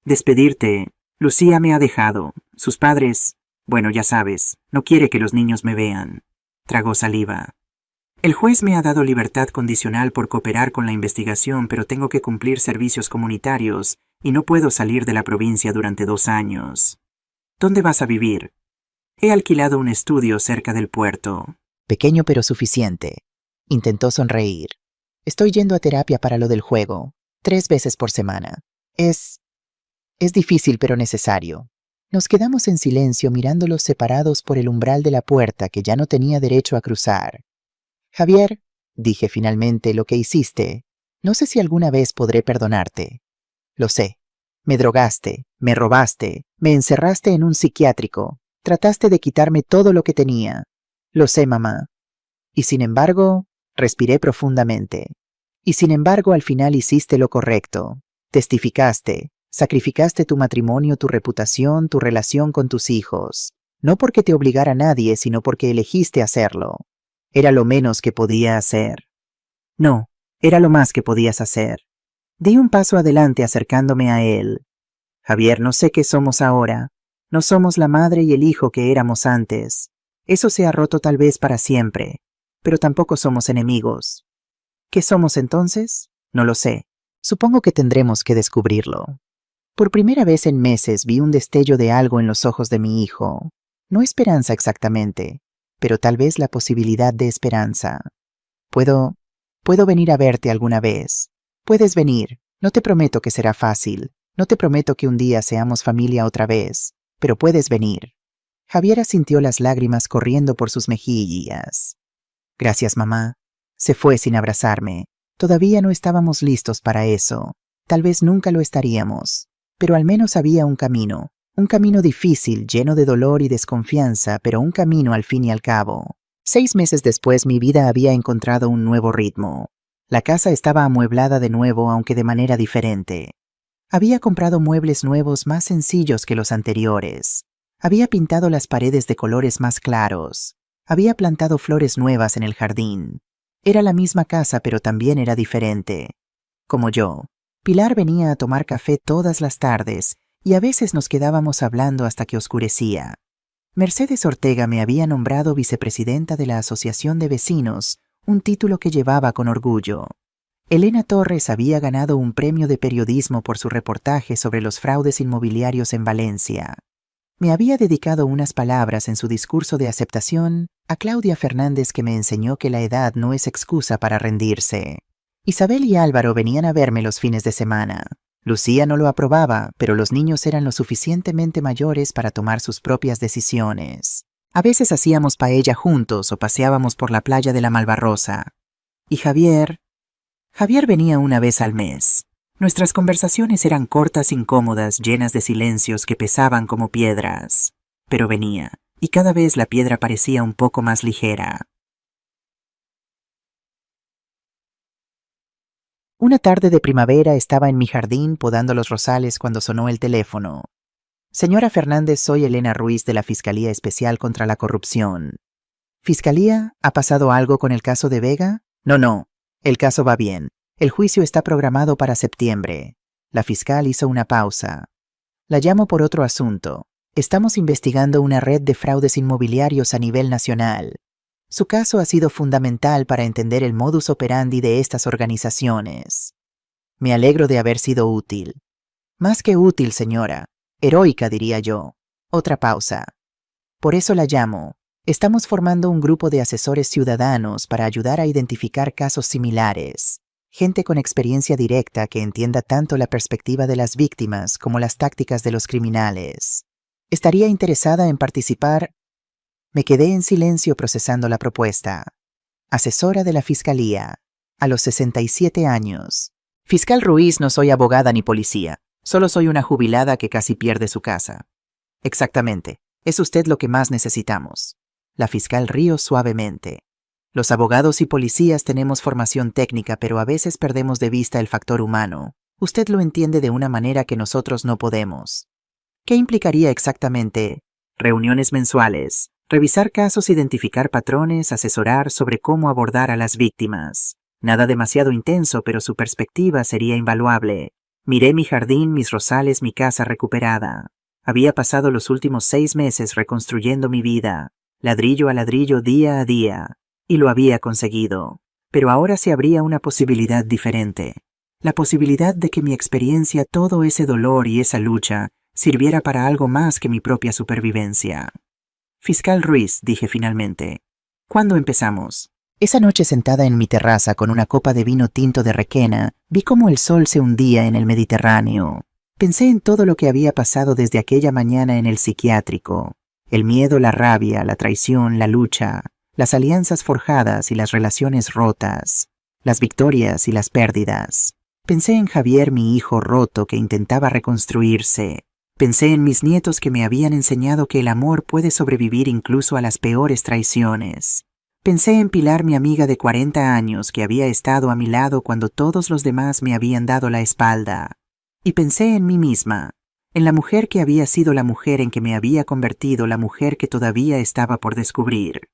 «Despedirte. Lucía me ha dejado. Sus padres... Bueno, ya sabes, no quiere que los niños me vean». Tragó saliva. «El juez me ha dado libertad condicional por cooperar con la investigación, pero tengo que cumplir servicios comunitarios y no puedo salir de la provincia durante 2 años. ¿Dónde vas a vivir?» «He alquilado un estudio cerca del puerto». Pequeño pero suficiente. Intentó sonreír. «Estoy yendo a terapia para lo del juego, 3 veces por semana. Es difícil pero necesario». Nos quedamos en silencio mirándolos separados por el umbral de la puerta que ya no tenía derecho a cruzar. «Javier», dije finalmente, «lo que hiciste, no sé si alguna vez podré perdonarte. Lo sé. Me drogaste, me robaste, me encerraste en un psiquiátrico, trataste de quitarme todo lo que tenía. Lo sé, mamá. Y sin embargo», respiré profundamente, «y sin embargo al final hiciste lo correcto. Testificaste, sacrificaste tu matrimonio, tu reputación, tu relación con tus hijos. No porque te obligara nadie, sino porque elegiste hacerlo. Era lo menos que podía hacer». «No, era lo más que podías hacer». Di un paso adelante acercándome a él. «Javier, no sé qué somos ahora. No somos la madre y el hijo que éramos antes. Eso se ha roto tal vez para siempre, pero tampoco somos enemigos. ¿Qué somos entonces? No lo sé. Supongo que tendremos que descubrirlo». Por primera vez en meses vi un destello de algo en los ojos de mi hijo. No esperanza exactamente, pero tal vez la posibilidad de esperanza. Puedo venir a verte alguna vez. Puedes venir. No te prometo que será fácil. No te prometo que un día seamos familia otra vez, pero puedes venir». Javiera sintió las lágrimas corriendo por sus mejillas. «Gracias, mamá». Se fue sin abrazarme. Todavía no estábamos listos para eso. Tal vez nunca lo estaríamos. Pero al menos había un camino difícil, lleno de dolor y desconfianza, pero un camino al fin y al cabo. 6 meses después mi vida había encontrado un nuevo ritmo. La casa estaba amueblada de nuevo, aunque de manera diferente. Había comprado muebles nuevos más sencillos que los anteriores. Había pintado las paredes de colores más claros. Había plantado flores nuevas en el jardín. Era la misma casa, pero también era diferente. Como yo, Pilar venía a tomar café todas las tardes y a veces nos quedábamos hablando hasta que oscurecía. Mercedes Ortega me había nombrado vicepresidenta de la Asociación de Vecinos, un título que llevaba con orgullo. Elena Torres había ganado un premio de periodismo por su reportaje sobre los fraudes inmobiliarios en Valencia. Me había dedicado unas palabras en su discurso de aceptación a Claudia Fernández, que me enseñó que la edad no es excusa para rendirse. Isabel y Álvaro venían a verme los fines de semana. Lucía no lo aprobaba, pero los niños eran lo suficientemente mayores para tomar sus propias decisiones. A veces hacíamos paella juntos o paseábamos por la playa de la Malvarrosa. Y Javier venía una vez al mes. Nuestras conversaciones eran cortas, incómodas, llenas de silencios que pesaban como piedras. Pero venía, y cada vez la piedra parecía un poco más ligera. Una tarde de primavera estaba en mi jardín podando los rosales cuando sonó el teléfono. «Señora Fernández, soy Elena Ruiz de la Fiscalía Especial contra la Corrupción». «¿Fiscalía? ¿Ha pasado algo con el caso de Vega?» No, el caso va bien. El juicio está programado para septiembre». La fiscal hizo una pausa. «La llamo por otro asunto. Estamos investigando una red de fraudes inmobiliarios a nivel nacional. Su caso ha sido fundamental para entender el modus operandi de estas organizaciones. Me alegro de haber sido útil». «Más que útil, señora. Heroica, diría yo». Otra pausa. «Por eso la llamo. Estamos formando un grupo de asesores ciudadanos para ayudar a identificar casos similares. Gente con experiencia directa que entienda tanto la perspectiva de las víctimas como las tácticas de los criminales. ¿Estaría interesada en participar? Me quedé en silencio procesando la propuesta. Asesora de la Fiscalía, a los 67 años. Fiscal Ruiz, no soy abogada ni policía. Solo soy una jubilada que casi pierde su casa. Exactamente. Es usted lo que más necesitamos. La fiscal rió suavemente. Los abogados y policías tenemos formación técnica, pero a veces perdemos de vista el factor humano. Usted lo entiende de una manera que nosotros no podemos. ¿Qué implicaría exactamente? Reuniones mensuales, revisar casos, identificar patrones, asesorar sobre cómo abordar a las víctimas. Nada demasiado intenso, pero su perspectiva sería invaluable. Miré mi jardín, mis rosales, mi casa recuperada. Había pasado los últimos 6 meses reconstruyendo mi vida, ladrillo a ladrillo, día a día, y lo había conseguido. Pero ahora se abría una posibilidad diferente. La posibilidad de que mi experiencia, todo ese dolor y esa lucha, sirviera para algo más que mi propia supervivencia. Fiscal Ruiz, dije finalmente, ¿cuándo empezamos? Esa noche, sentada en mi terraza con una copa de vino tinto de Requena, vi cómo el sol se hundía en el Mediterráneo. Pensé en todo lo que había pasado desde aquella mañana en el psiquiátrico. El miedo, la rabia, la traición, la lucha, las alianzas forjadas y las relaciones rotas, las victorias y las pérdidas. Pensé en Javier, mi hijo roto que intentaba reconstruirse. Pensé en mis nietos que me habían enseñado que el amor puede sobrevivir incluso a las peores traiciones. Pensé en Pilar, mi amiga de 40 años que había estado a mi lado cuando todos los demás me habían dado la espalda. Y pensé en mí misma, en la mujer que había sido la mujer en que me había convertido, la mujer que todavía estaba por descubrir.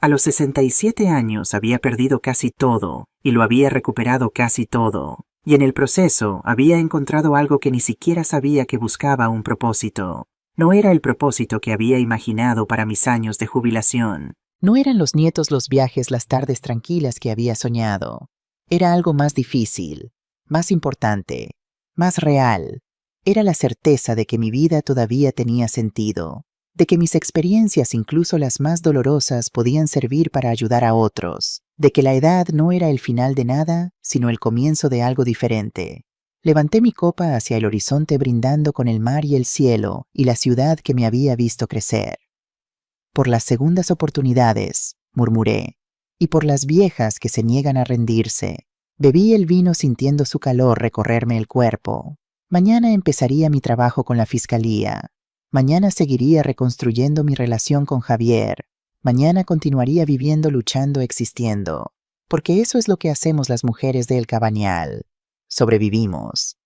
A los 67 años había perdido casi todo y lo había recuperado casi todo. Y en el proceso había encontrado algo que ni siquiera sabía que buscaba un propósito. No era el propósito que había imaginado para mis años de jubilación. No eran los nietos, los viajes, las tardes tranquilas que había soñado. Era algo más difícil, más importante, más real. Era la certeza de que mi vida todavía tenía sentido, de que mis experiencias, incluso las más dolorosas, podían servir para ayudar a otros, de que la edad no era el final de nada, sino el comienzo de algo diferente. Levanté mi copa hacia el horizonte brindando con el mar y el cielo y la ciudad que me había visto crecer. Por las segundas oportunidades, murmuré, y por las viejas que se niegan a rendirse. Bebí el vino sintiendo su calor recorrerme el cuerpo. Mañana empezaría mi trabajo con la fiscalía. Mañana seguiría reconstruyendo mi relación con Javier. Mañana continuaría viviendo, luchando, existiendo. Porque eso es lo que hacemos las mujeres de El Cabañal. Sobrevivimos.